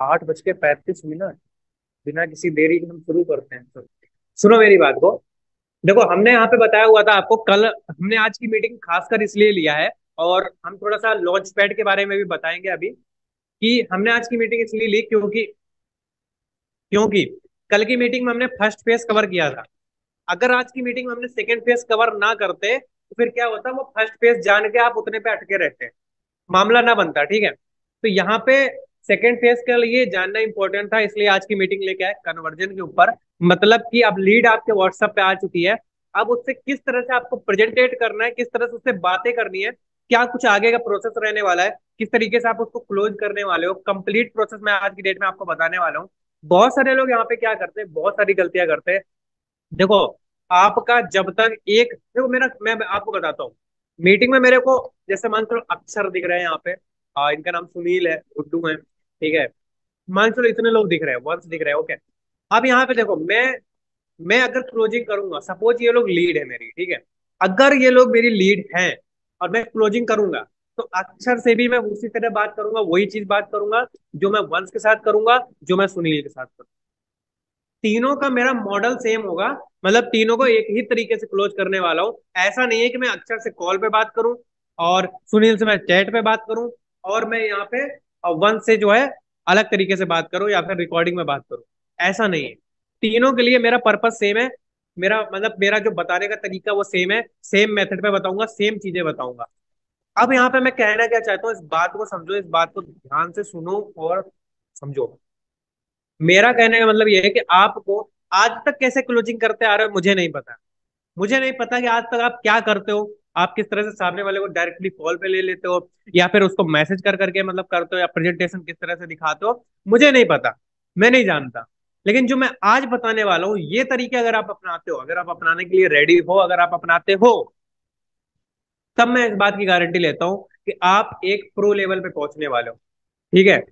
8:35। बिना किसी देरी के हम शुरू करते हैं। सुनो मेरी बात को। देखो, हमने यहाँ पे बताया हुआ था आपको कल। हमने आज की मीटिंग खासकर इसलिए लिया है, और हम थोड़ा सा लॉन्च पैड के बारे में भी बताएंगे अभी, कि हमने आज की मीटिंग इसलिए ली क्योंकि क्योंकि कल की मीटिंग में हमने फर्स्ट फेज कवर किया था। अगर आज की मीटिंग में हमने सेकंड फेज कवर ना करते तो फिर क्या होता, वो फर्स्ट फेज जान के आप उतने पे अटके रहते, मामला ना बनता। ठीक है, तो यहाँ पे सेकेंड फेज के लिए जानना इंपॉर्टेंट था, इसलिए आज की मीटिंग लेके आए कन्वर्जन के ऊपर। मतलब कि अब लीड आपके व्हाट्सएप पे आ चुकी है। अब उससे किस तरह से आपको प्रेजेंटेट करना है, किस तरह से उससे बातें करनी है, क्या कुछ आगे का प्रोसेस रहने वाला है, किस तरीके से आप उसको क्लोज करने वाले हो, कंप्लीट प्रोसेस मैं आज की डेट में आपको बताने वाला हूँ। बहुत सारे लोग यहाँ पे क्या करते हैं, बहुत सारी गलतियां करते हैं। देखो, आपका जब तक एक देखो, मेरा मैं आपको बताता हूँ। मीटिंग में मेरे को जैसे मान चलो अक्षर दिख रहे हैं यहाँ पे, इनका नाम सुनील है, गुड्डू है, ठीक है। मान चलो इतने लोग दिख रहे हैं, वंश दिख रहे हैं, ओके। अब यहाँ पे देखो, मैं अगर क्लोजिंग करूंगा, सपोज ये लोग लीड है मेरी, ठीक है। अगर ये लोग मेरी लीड हैं और मैं क्लोजिंग करूंगा, तो अक्षर से भी मैं उसी तरह बात करूंगा, वही चीज बात करूंगा जो मैं वंश के साथ करूंगा, जो मैं सुनील के साथ करूंगा। तीनों का मेरा मॉडल सेम होगा। मतलब तीनों को एक ही तरीके से क्लोज करने वाला हूँ। ऐसा नहीं है कि मैं अक्षर से कॉल पे बात करूं और सुनील से मैं चैट पे बात करूं, और मैं यहाँ पे वन से जो है अलग तरीके से बात करूं या फिर रिकॉर्डिंग में बात करूं। ऐसा नहीं है। तीनों के लिए मेरा पर्पस सेम है। मेरा मतलब मेरा जो बताने का तरीका वो सेम है, सेम मेथड पे बताऊंगा, सेम चीजें बताऊंगा। अब यहाँ पे मैं कहना क्या चाहता हूँ, इस बात को समझो, इस बात को ध्यान से सुनो और समझो। मेरा कहने का मतलब ये है कि आपको आज तक कैसे क्लोजिंग करते आ रहे हो मुझे नहीं पता। मुझे नहीं पता कि आज तक आप क्या करते हो। आप किस तरह से सामने वाले को डायरेक्टली कॉल पे ले लेते हो, या फिर उसको मैसेज कर करके मतलब करते हो, या प्रेजेंटेशन किस तरह से दिखाते हो, मुझे नहीं पता। मैं नहीं जानता। लेकिन जो मैं आज बताने वाला हूँ, ये तरीके अगर आप अपनाते हो, अगर आप अपनाने के लिए रेडी हो, अगर आप अपनाते हो, तब मैं इस बात की गारंटी लेता हूँ कि आप एक प्रो लेवल पे पहुंचने वाले हो। ठीक है।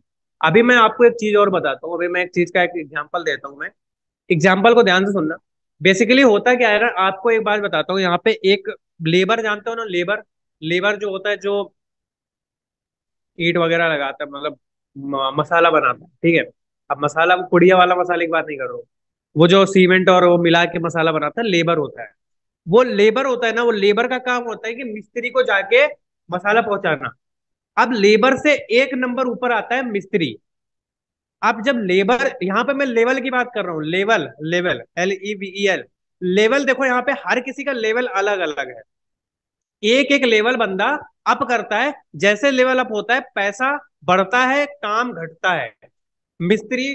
अभी मैं आपको एक चीज और बताता हूँ, अभी मैं एक चीज का एक एग्जांपल देता हूँ। मैं एग्जाम्पल को ध्यान से सुनना। बेसिकली होता क्या है ना, आपको एक बात बताता हूँ। यहाँ पे एक लेबर, जानते हो ना, लेबर। लेबर जो होता है, जो ईंट वगैरह लगाता है, मतलब मसाला बनाता है, ठीक है। अब मसाला, वो पुड़िया वाला मसाले की बात नहीं कर रहा हूँ। वो जो सीमेंट और वो मिला के मसाला बनाता है, लेबर होता है। वो लेबर होता है ना, वो लेबर का काम होता है कि मिस्त्री को जाके मसाला पहुंचाना। अब लेबर से एक नंबर ऊपर आता है मिस्त्री। अब जब लेबर, यहाँ पे मैं लेवल की बात कर रहा हूँ, लेवल, लेवल, LEVEL। लेवल देखो, यहाँ पे हर किसी का लेवल अलग अलग है। एक एक लेवल बंदा अप करता है। जैसे लेवल अप होता है, पैसा बढ़ता है, काम घटता है। मिस्त्री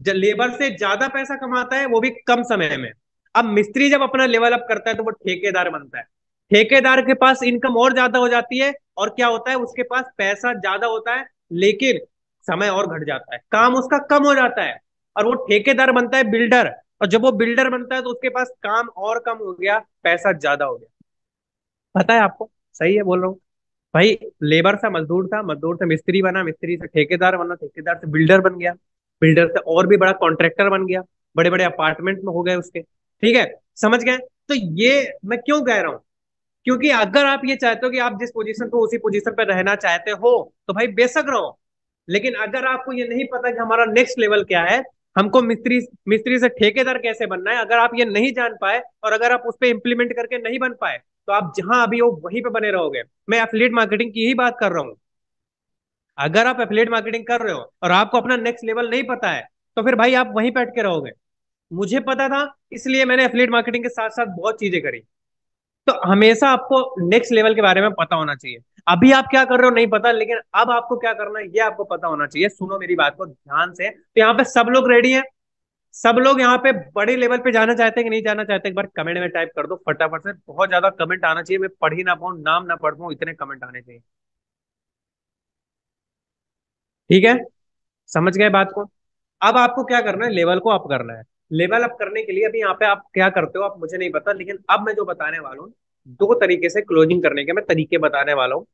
लेबर से ज्यादा पैसा कमाता है, वो भी कम समय में। अब मिस्त्री जब अपना लेवल अप करता है तो वो ठेकेदार बनता है। ठेकेदार के पास इनकम और ज्यादा हो जाती है, और क्या होता है, उसके पास पैसा ज्यादा होता है, लेकिन समय और घट जाता है, काम उसका कम हो जाता है। और वो ठेकेदार बनता है बिल्डर। और जब वो बिल्डर बनता है तो उसके पास काम और कम हो गया, पैसा ज्यादा हो गया। पता है आपको? सही है बोल रहा हूँ भाई। लेबर था मजदूर, था मजदूर से मिस्त्री बना, मिस्त्री से ठेकेदार बना, ठेकेदार से बिल्डर बन गया, बिल्डर से और भी बड़ा कॉन्ट्रैक्टर बन गया, बड़े बड़े अपार्टमेंट में हो गए उसके। ठीक है, समझ गए? तो ये मैं क्यों कह रहा हूँ, क्योंकि अगर आप ये चाहते हो कि आप जिस पोजीशन पे, उसी पोजीशन पे रहना चाहते हो, तो भाई बेशक रहो। लेकिन अगर आपको ये नहीं पता कि हमारा नेक्स्ट लेवल क्या है, हमको मिस्त्री मिस्त्री से ठेकेदार कैसे बनना है, अगर आप ये नहीं जान पाए और अगर आप उस पर इम्प्लीमेंट करके नहीं बन पाए, तो आप जहां अभी हो वहीं पे बने रहोगे। मैं एफिलिएट मार्केटिंग की ही बात कर रहा हूँ। अगर आप एफिलिएट मार्केटिंग कर रहे हो और आपको अपना नेक्स्ट लेवल नहीं पता है, तो फिर भाई आप वहीं पे अटके रहोगे। मुझे पता था, इसलिए मैंने एफिलिएट मार्केटिंग के साथ साथ बहुत चीजें करी। तो हमेशा आपको नेक्स्ट लेवल के बारे में पता होना चाहिए। अभी आप क्या कर रहे हो नहीं पता, लेकिन अब आपको क्या करना है ये आपको पता होना चाहिए। सुनो मेरी बात को ध्यान से। तो यहाँ पे सब लोग रेडी हैं? सब लोग यहाँ पे बड़े लेवल पे जाना चाहते हैं कि नहीं जाना चाहते? एक बार कमेंट में टाइप कर दो फटाफट से। बहुत ज्यादा कमेंट आना चाहिए, मैं पढ़ ही ना पाऊँ, नाम ना पढ़ पाऊँ, इतने कमेंट आने चाहिए। ठीक है, समझ गए बात को? अब आपको क्या करना है, लेवल को अप करना है। लेवल अप करने के लिए अभी यहाँ पे आप क्या करते हो आप मुझे नहीं पता, लेकिन अब मैं जो बताने वाला हूँ, दो तरीके से क्लोजिंग करने के मैं तरीके बताने वाला हूँ।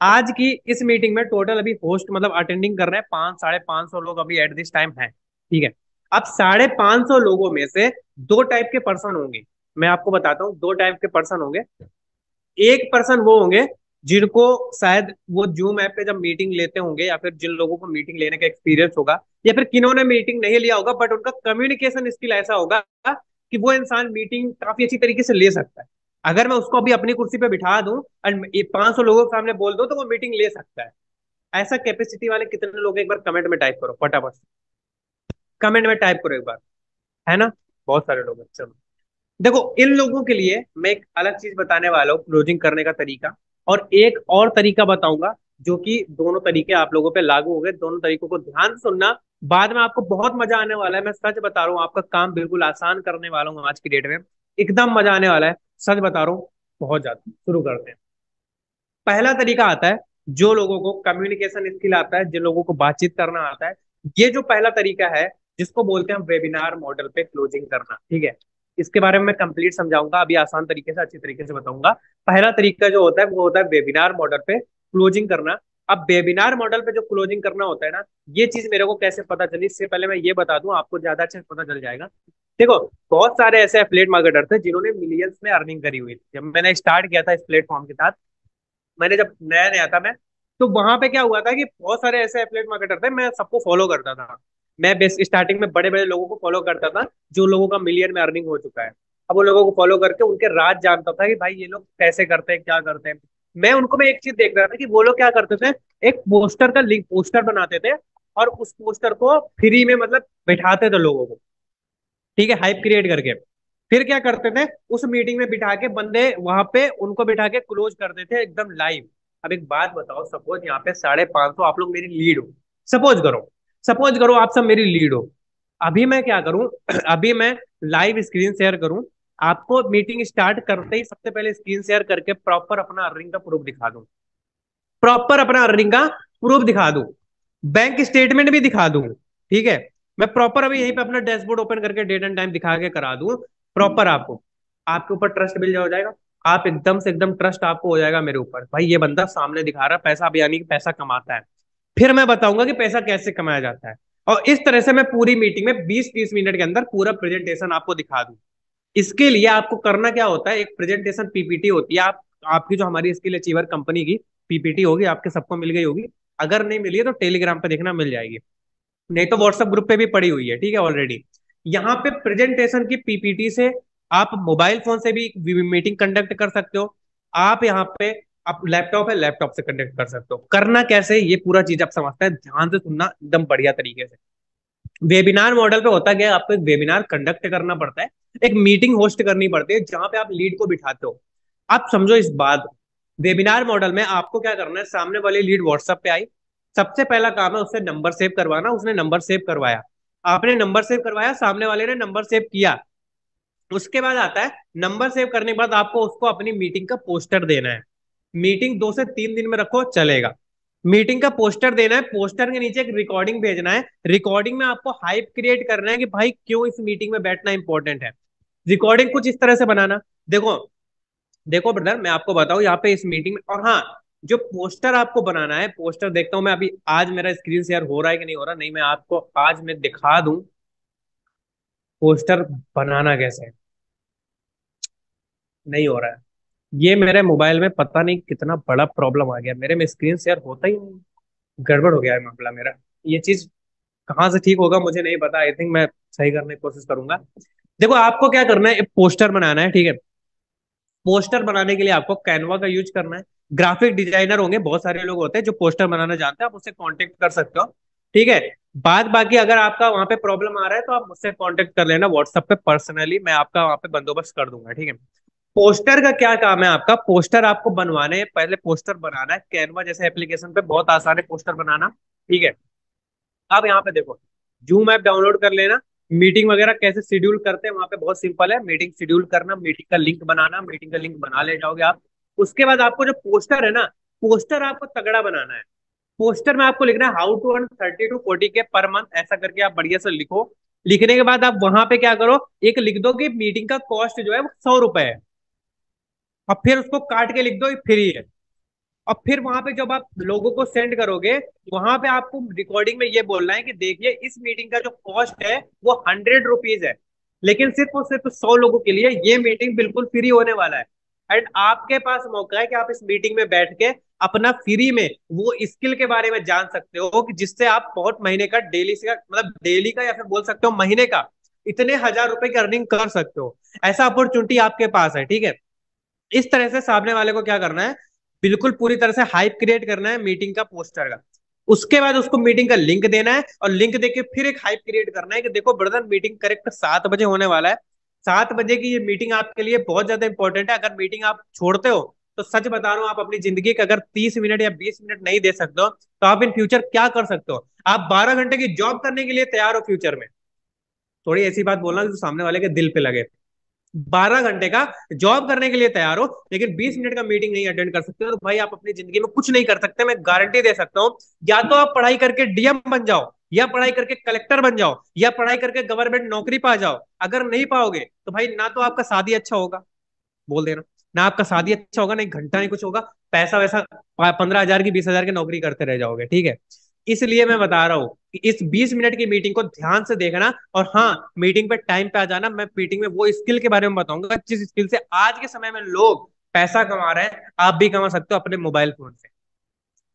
आज की इस मीटिंग में टोटल अभी होस्ट मतलब अटेंडिंग कर रहे हैं 500 साढ़े 500 लोग अभी एट दिस टाइम है। ठीक है। अब 550 लोगों में से दो टाइप के पर्सन होंगे। मैं आपको बताता हूँ, दो टाइप के पर्सन होंगे। एक पर्सन वो होंगे जिनको शायद वो जूम ऐप पे जब मीटिंग लेते होंगे, या फिर जिन लोगों को मीटिंग लेने का एक्सपीरियंस होगा, या फिर किन्होंने मीटिंग नहीं लिया होगा बट उनका कम्युनिकेशन स्किल ऐसा होगा कि वो इंसान मीटिंग काफी अच्छी तरीके से ले सकता है। अगर मैं उसको अभी अपनी कुर्सी पे बिठा दूं और 500 लोगों के सामने बोल दूं तो वो मीटिंग ले सकता है। ऐसा कैपेसिटी वाले कितने लोग हैं? एक बार कमेंट में टाइप करो फटाफट से। कमेंट में टाइप करो एक बार। है ना? बहुत सारे लोग हैं। चलो, देखो इन लोगों के लिए मैं एक अलग चीज बताने वाला हूँ, क्लोजिंग करने का तरीका। और एक और तरीका बताऊंगा, जो कि दोनों तरीके आप लोगों पे लागू हो गए। दोनों तरीकों को ध्यान से सुनना, बाद में आपको बहुत मजा आने वाला है। मैं सच बता रहा हूँ, आपका काम बिल्कुल आसान करने वाला हूँ आज की डेट में। एकदम मजा आने वाला है, सच बता रहा हूँ। बहुत ज्यादा। शुरू करते हैं। पहला तरीका आता है, जो लोगों को कम्युनिकेशन स्किल आता है, जिन लोगों को बातचीत करना आता है, ये जो पहला तरीका है, जिसको बोलते हैं वेबिनार मॉडल पे क्लोजिंग करना। ठीक है, इसके बारे में मैं कंप्लीट समझाऊंगा अभी, आसान तरीके से, अच्छी तरीके से बताऊंगा। पहला तरीका जो होता है वो होता है वेबिनार मॉडल पे क्लोजिंग करना। अब वेबिनार मॉडल पे जो क्लोजिंग करना होता है ना, ये चीज मेरे को कैसे पता चली, इससे पहले मैं ये बता दूं, आपको ज्यादा अच्छे से पता चल जाएगा। देखो, बहुत सारे ऐसे एफिलिएट मार्केटर थे जिन्होंने मिलियंस में अर्निंग करी हुई थी। जब मैंने स्टार्ट किया था इस प्लेटफॉर्म के साथ, मैंने जब नया नया था मैं, तो वहां पे क्या हुआ था कि बहुत सारे ऐसे एफिलिएट मार्केटर थे, मैं सबको फॉलो करता था। मैं बेस स्टार्टिंग में बड़े बड़े लोगों को फॉलो करता था, जो लोगों का मिलियन में अर्निंग हो चुका है। अब वो लोगों को फॉलो करके उनके राज जानता था कि भाई ये लोग कैसे करते हैं, क्या करते हैं। मैं एक चीज देख रहा था कि वो लोग क्या करते थे, एक पोस्टर का लिंक पोस्टर बनाते थे, और उस पोस्टर को फ्री में मतलब बैठाते थे लोगों को। ठीक है, हाइप क्रिएट करके। फिर क्या करते थे, उस मीटिंग में बिठा के बंदे वहां पे उनको बिठा के क्लोज करते थे एकदम लाइव। अब एक बात बताओ, सपोज यहाँ पे 550 आप लोग मेरी लीड हो, सपोज करो आप सब मेरी लीड हो। अभी मैं क्या करूं अभी मैं लाइव स्क्रीन शेयर करूं, आपको मीटिंग स्टार्ट करते ही सबसे पहले स्क्रीन शेयर करके प्रॉपर अपना अर्निंग का प्रूफ दिखा दूं, प्रॉपर अपना अर्निंग का प्रूफ दिखा दूं, बैंक स्टेटमेंट भी दिखा दूं। ठीक है, मैं प्रॉपर अभी यहीं पे अपना डैशबोर्ड ओपन करके डेट एंड टाइम दिखा के करा दूं प्रॉपर आपको। आपके ऊपर ट्रस्ट बिल्ड हो जाएगा। आप एकदम से एकदम ट्रस्ट आपको हो जाएगा मेरे ऊपर, भाई ये बंदा सामने दिखा रहा है पैसा, अब यानी कि पैसा कमाता है। फिर मैं बताऊंगा कि पैसा कैसे कमाया जाता है। और इस तरह से मैं पूरी मीटिंग में 20-30 मिनट के अंदर पूरा प्रेजेंटेशन आपको दिखा दूं। इसके लिए आपको करना क्या होता है, एक प्रेजेंटेशन पीपीटी होती है। आप आपकी जो हमारी स्किल अचीवर कंपनी की पीपीटी होगी, आपके सबको मिल गई होगी। अगर नहीं मिली है तो टेलीग्राम पे देखना, मिल जाएगी। नहीं तो व्हाट्सएप ग्रुप पे भी पड़ी हुई है। ठीक है, ऑलरेडी। यहाँ पे प्रेजेंटेशन की पीपीटी से आप मोबाइल फोन से भी मीटिंग कंडक्ट कर सकते हो। आप यहाँ पे, आप लैपटॉप है, लैपटॉप से कंडक्ट कर सकते हो। करना कैसे, ये पूरा चीज आप समझते हैं, ध्यान से सुनना एकदम बढ़िया तरीके से। वेबिनार मॉडल पे होता क्या है, आपको एक वेबिनार कंडक्ट करना पड़ता है, एक मीटिंग होस्ट करनी पड़ती है जहां पे आप लीड को बिठाते हो। आप समझो इस बात। वेबिनार मॉडल में आपको क्या करना है, सामने वाली लीड व्हाट्सएप पे आई, सबसे पहला काम है उससे नंबर सेव करवाना। उसने नंबर सेव करवाया, आपने नंबर सेव करवाया, सामने वाले ने नंबर सेव किया। उसके बाद आता है, नंबर सेव करने के बाद आपको उसको अपनी मीटिंग का पोस्टर देना है। मीटिंग 2 से 3 दिन में रखो, चलेगा। मीटिंग का पोस्टर देना है, पोस्टर के नीचे एक रिकॉर्डिंग भेजना है। रिकॉर्डिंग में आपको हाइप क्रिएट करना है कि भाई क्यों इस मीटिंग में बैठना इंपॉर्टेंट है। रिकॉर्डिंग कुछ इस तरह से बनाना। देखो, देखो ब्रदर, मैं आपको बताऊं यहाँ पे इस मीटिंग में, और हाँ, जो पोस्टर आपको बनाना है, पोस्टर देखता हूं मैं अभी आज मेरा स्क्रीन शेयर हो रहा है कि नहीं हो रहा। नहीं, मैं आपको आज मैं दिखा दूं पोस्टर बनाना कैसे है। नहीं हो रहा है, ये मेरे मोबाइल में पता नहीं कितना बड़ा प्रॉब्लम आ गया, मेरे में स्क्रीन शेयर होता ही नहीं। गड़बड़ हो गया है मामला मेरा। ये चीज कहाँ से ठीक होगा मुझे नहीं पता, आई थिंक मैं सही करने की कोशिश करूंगा। देखो, आपको क्या करना है, एक पोस्टर बनाना है। ठीक है, पोस्टर बनाने के लिए आपको कैनवा का यूज करना है। ग्राफिक डिजाइनर होंगे, बहुत सारे लोग होते हैं जो पोस्टर बनाना जानते हैं, आप उससे कांटेक्ट कर सकते हो। ठीक है, बाद बाकी अगर आपका वहां पे प्रॉब्लम आ रहा है तो आप मुझसे कांटेक्ट कर लेना व्हाट्सएप पे पर्सनली, मैं आपका वहां पे बंदोबस्त कर दूंगा। ठीक है, पोस्टर का क्या काम है आपका, पोस्टर आपको बनवाने हैं, पहले पोस्टर बनाना है। कैनवा जैसे एप्लीकेशन पे बहुत आसान है पोस्टर बनाना। ठीक है, अब यहाँ पे देखो, जूम ऐप डाउनलोड कर लेना। मीटिंग वगैरह कैसे शेड्यूल करते हैं वहां पे बहुत सिंपल है, मीटिंग शेड्यूल करना, मीटिंग का लिंक बनाना, मीटिंग का लिंक बना ले जाओगे आप। उसके बाद आपको जो पोस्टर है ना, पोस्टर आपको तगड़ा बनाना है। पोस्टर में आपको लिखना है हाउ टू अर्न 30 to 40 के पर मंथ, ऐसा करके आप बढ़िया से लिखो। लिखने के बाद आप वहां पे क्या करो, एक लिख दो कि मीटिंग का कॉस्ट जो है वो 100 रुपए है, और फिर उसको काट के लिख दो फ्री है। और फिर वहां पे जब आप लोगों को सेंड करोगे, वहां पे आपको रिकॉर्डिंग में ये बोलना है कि देखिए इस मीटिंग का जो कॉस्ट है वो 100 रुपीज है, लेकिन सिर्फ और सिर्फ 100 लोगों के लिए ये मीटिंग बिल्कुल फ्री होने वाला है। एंड आपके पास मौका है कि आप इस मीटिंग में बैठ के अपना फ्री में वो स्किल के बारे में जान सकते हो कि जिससे आप बहुत महीने का डेली से मतलब डेली का या फिर बोल सकते हो महीने का इतने हजार रुपए की अर्निंग कर सकते हो। ऐसा अपॉर्चुनिटी आपके पास है, ठीक है। इस तरह से सामने वाले को क्या करना है, बिल्कुल पूरी तरह से हाइप क्रिएट करना है मीटिंग का, पोस्टर का। उसके बाद उसको मीटिंग का लिंक देना है और लिंक देके फिर एक हाइप क्रिएट करना है कि देखो ब्रदर मीटिंग करेक्ट 7 बजे होने वाला है। 7 बजे की ये मीटिंग आपके लिए बहुत ज्यादा इंपॉर्टेंट है। अगर मीटिंग आप छोड़ते हो तो सच बता रहा हूं, आप अपनी जिंदगी के अगर 30 मिनट या 20 मिनट नहीं दे सकते हो तो आप इन फ्यूचर क्या कर सकते हो। आप 12 घंटे की जॉब करने के लिए तैयार हो फ्यूचर में। थोड़ी ऐसी बात बोलना जो सामने वाले के दिल पे लगे। 12 घंटे का जॉब करने के लिए तैयार हो लेकिन 20 मिनट का मीटिंग नहीं अटेंड कर सकते हो तो भाई आप अपनी जिंदगी में कुछ नहीं कर सकते। मैं गारंटी दे सकता हूँ, या तो आप पढ़ाई करके डीएम बन जाओ, या पढ़ाई करके कलेक्टर बन जाओ, या पढ़ाई करके गवर्नमेंट नौकरी पा जाओ। अगर नहीं पाओगे तो भाई ना तो आपका शादी अच्छा होगा, बोल देना, ना आपका शादी अच्छा होगा, नहीं घंटा नहीं कुछ होगा, पैसा वैसा 15,000 की 20,000 की नौकरी करते रह जाओगे, ठीक है। इसलिए मैं बता रहा हूँ कि इस 20 मिनट की मीटिंग को ध्यान से देखना, और हाँ मीटिंग पे टाइम पे आ जाना। मैं मीटिंग में वो स्किल के बारे में बताऊंगा जिस स्किल से आज के समय में लोग पैसा कमा रहे हैं, आप भी कमा सकते हो अपने मोबाइल फोन से।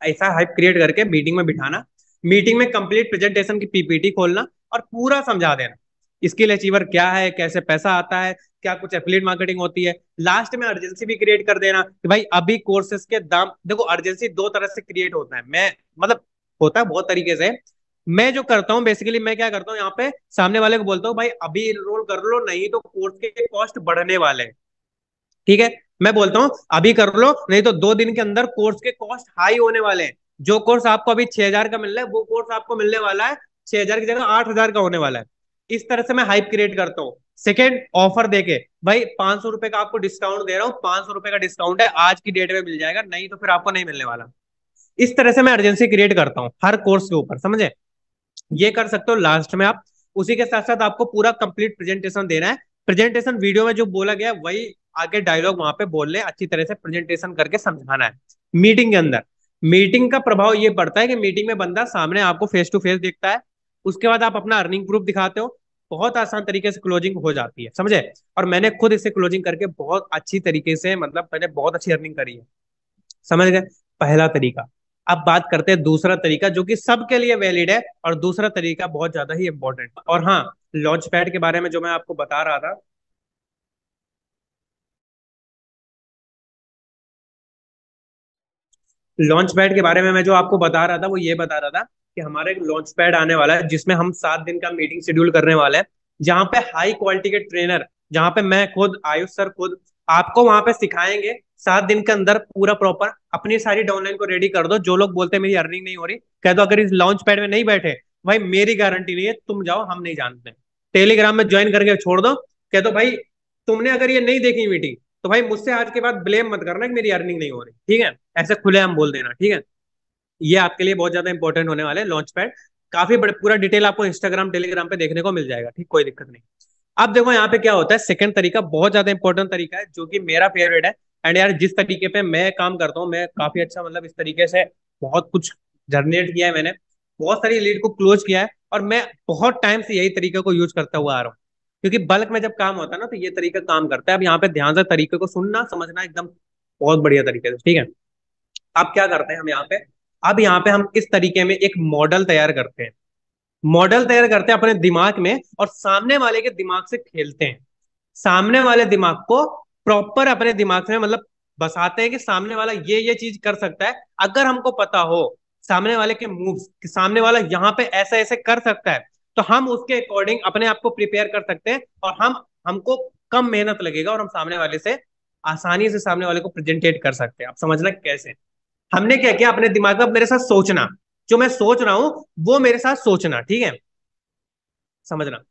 ऐसा हाइप क्रिएट करके मीटिंग में बिठाना, मीटिंग में कंप्लीट प्रेजेंटेशन की पीपीटी खोलना और पूरा समझा देना स्किल अचीवर क्या है, कैसे पैसा आता है, क्या कुछ एफिलिएट मार्केटिंग होती है। लास्ट में अर्जेंसी भी क्रिएट कर देना कि भाई अभी कोर्सेज के दाम देखो। अर्जेंसी दो तरह से क्रिएट होता है, मैं मतलब होता है बहुत तरीके से। मैं जो करता हूँ बेसिकली, मैं क्या करता हूँ यहाँ पे सामने वाले को बोलता हूँ भाई अभी इनरोल कर लो, नहीं तो कोर्स के कॉस्ट बढ़ने वाले हैं, ठीक है। मैं बोलता हूँ अभी कर लो, नहीं तो 2 दिन के अंदर कोर्स के कॉस्ट हाई होने वाले हैं। जो कोर्स आपको अभी 6,000 का मिल रहा है वो कोर्स आपको मिलने वाला है 6,000 की जगह 8,000 का होने वाला है। इस तरह से मैं हाइप क्रिएट करता हूँ। सेकेंड, ऑफर देके भाई 500 रुपए का आपको डिस्काउंट दे रहा हूँ, 500 रुपए का डिस्काउंट है, आज की डेट में मिल जाएगा, नहीं तो फिर आपको नहीं मिलने वाला। इस तरह से मैं अर्जेंसी क्रिएट करता हूँ हर कोर्स के ऊपर, समझे। ये कर सकते हो लास्ट में आप। उसी के साथ साथ आपको पूरा कंप्लीट प्रेजेंटेशन देना है। प्रेजेंटेशन वीडियो में जो बोला गया वही आगे डायलॉग वहां पे बोलने, अच्छी तरह से प्रेजेंटेशन करके समझाना है मीटिंग के अंदर। मीटिंग का प्रभाव ये पड़ता है कि मीटिंग में बंदा सामने आपको फेस टू फेस देखता है। उसके बाद आप अपना अर्निंग प्रूफ दिखाते हो, बहुत आसान तरीके से क्लोजिंग हो जाती है, समझे। और मैंने खुद इससे क्लोजिंग करके बहुत अच्छी तरीके से, मतलब मैंने बहुत अच्छी अर्निंग करी है, समझ गए। पहला तरीका। अब बात करते हैं दूसरा तरीका जो कि सबके लिए वैलिड है, और दूसरा तरीका बहुत ज्यादा ही इंपॉर्टेंट। और हाँ, लॉन्च पैड के बारे में जो मैं आपको बता रहा था, लॉन्च पैड के बारे में मैं जो आपको बता रहा था वो ये बता रहा था कि हमारा एक लॉन्च पैड आने वाला है जिसमें हम 7 दिन का मीटिंग शेड्यूल करने वाले हैं, जहां पे हाई क्वालिटी के ट्रेनर, जहां पे मैं खुद, आयुष सर खुद आपको वहां पे सिखाएंगे। 7 दिन के अंदर पूरा प्रॉपर अपनी सारी डाउनलाइन को रेडी कर दो। जो लोग बोलते हैं मेरी अर्निंग नहीं हो रही, कह दो अगर इस लॉन्च पैड में नहीं बैठे, भाई मेरी गारंटी नहीं है, तुम जाओ, हम नहीं जानते। टेलीग्राम में ज्वाइन करके छोड़ दो, कह दो भाई तुमने अगर ये नहीं देखी मीटिंग तो भाई मुझसे आज के बाद ब्लेम मत करना कि मेरी अर्निंग नहीं हो रही, ठीक है। ऐसे खुले हम बोल देना, ठीक है। ये आपके लिए बहुत ज्यादा इंपॉर्टेंट होने वाले हैं लॉन्च पैड। काफी बड़े पूरा डिटेल आपको इंस्टाग्राम टेलीग्राम पे देखने को मिल जाएगा, ठीक, कोई दिक्कत नहीं। अब देखो यहाँ पे क्या होता है, सेकंड तरीका बहुत ज्यादा इंपॉर्टेंट तरीका है जो कि मेरा फेवरेट है। एंड यार जिस तरीके पे मैं काम करता हूँ, मैं काफी अच्छा, मतलब इस तरीके से बहुत कुछ जनरेट किया है मैंने, बहुत सारी लीड को क्लोज किया है, और मैं बहुत टाइम से यही तरीके को यूज करता हुआ आ रहा हूँ। क्योंकि बल्क में जब काम होता है ना तो ये तरीका काम करता है। अब यहाँ पे ध्यान से तरीके को सुनना समझना एकदम बहुत बढ़िया तरीके से, ठीक है। अब क्या करते हैं हम यहाँ पे, अब यहाँ पे हम इस तरीके में एक मॉडल तैयार करते हैं। मॉडल तैयार करते हैं अपने दिमाग में और सामने वाले के दिमाग से खेलते हैं। सामने वाले दिमाग को प्रॉपर अपने दिमाग में मतलब बसाते हैं कि सामने वाला ये चीज कर सकता है। अगर हमको पता हो सामने वाले के मूव्स कि सामने वाला यहाँ पे ऐसा ऐसे कर सकता है, तो हम उसके अकॉर्डिंग अपने आप को प्रिपेयर कर सकते हैं, और हमको कम मेहनत लगेगा और हम सामने वाले से आसानी से सामने वाले को प्रेजेंटेट कर सकते हैं। आप समझना कैसे। हमने क्या किया, अपने दिमाग में मेरे साथ सोचना, जो मैं सोच रहा हूं वो मेरे साथ सोचना, ठीक है, समझना।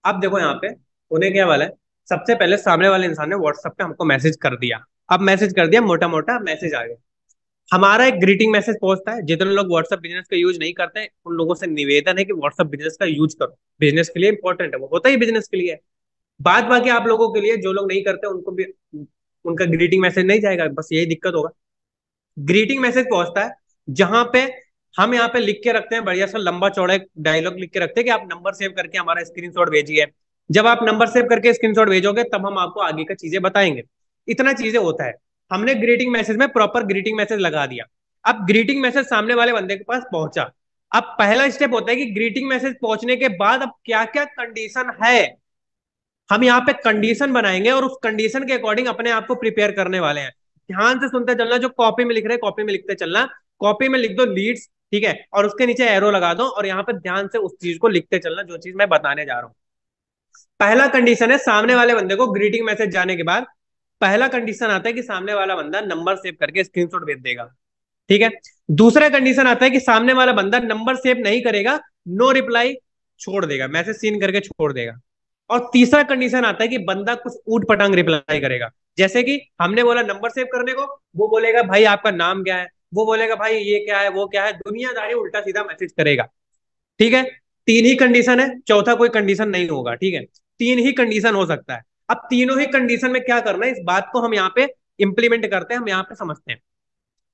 अब देखो यहाँ पे उन्हें क्या वाला है, सबसे पहले सामने वाले इंसान ने व्हाट्सएप पे हमको मैसेज कर दिया। अब मैसेज कर दिया, मोटा मोटा मैसेज आ गया। हमारा एक ग्रीटिंग मैसेज पहुंचता है। जितने लोग व्हाट्सएप बिजनेस का यूज नहीं करते हैं उन लोगों से निवेदन है कि व्हाट्सएप बिजनेस का यूज करो, बिजनेस के लिए इंपॉर्टेंट है, वो होता ही बिजनेस के लिए है। बात बाकी आप लोगों के लिए, जो लोग नहीं करते उनको भी उनका ग्रीटिंग मैसेज नहीं जाएगा, बस यही दिक्कत होगा। ग्रीटिंग मैसेज पहुंचता है जहां पे हम यहाँ पे लिख के रखते हैं, बढ़िया सा लंबा चौड़ा डायलॉग लिख के रखते हैं कि आप नंबर सेव करके हमारा स्क्रीनशॉट भेजिए। जब आप नंबर सेव करके स्क्रीनशॉट भेजोगे तब हम आपको आगे का चीजें बताएंगे। इतना चीजें होता है। हमने ग्रीटिंग मैसेज में प्रॉपर ग्रीटिंग मैसेज लगा दिया। अब ग्रीटिंग मैसेज सामने वाले बंदे के पास पहुंचा। अब पहला स्टेप होता है कि ग्रीटिंग मैसेज पहुंचने के बाद अब क्या क्या कंडीशन है, हम यहाँ पे कंडीशन बनाएंगे और उस कंडीशन के अकॉर्डिंग अपने आप को प्रिपेयर करने वाले हैं। ध्यान से सुनते चलना, जो कॉपी में लिख रहे हैं कॉपी में लिखते चलना। कॉपी में लिख दो लीड्स, ठीक है, और उसके नीचे एरो लगा दो और यहाँ पे ध्यान से उस चीज को लिखते चलना जो चीज मैं बताने जा रहा हूँ। पहला कंडीशन है सामने वाले बंदे को ग्रीटिंग मैसेज जाने के बाद पहला कंडीशन आता है कि सामने वाला बंदा नंबर सेव करके स्क्रीनशॉट भेज देगा, ठीक है। दूसरा कंडीशन आता है कि सामने वाला बंदा नंबर सेव नहीं करेगा, नो रिप्लाई छोड़ देगा, मैसेज सीन करके छोड़ देगा। और तीसरा कंडीशन आता है कि बंदा कुछ ऊट पटांग रिप्लाई करेगा, जैसे कि हमने बोला नंबर सेव करने को, वो बोलेगा भाई आपका नाम क्या है, वो बोलेगा भाई ये क्या है वो क्या है, दुनियादारी उल्टा सीधा मैसेज करेगा, ठीक है। तीन ही कंडीशन है, चौथा कोई कंडीशन नहीं होगा, ठीक है। तीन ही कंडीशन हो सकता है। अब तीनों ही कंडीशन में क्या करना है, इस बात को हम यहाँ पे इंप्लीमेंट करते हैं, हम यहाँ पे समझते हैं।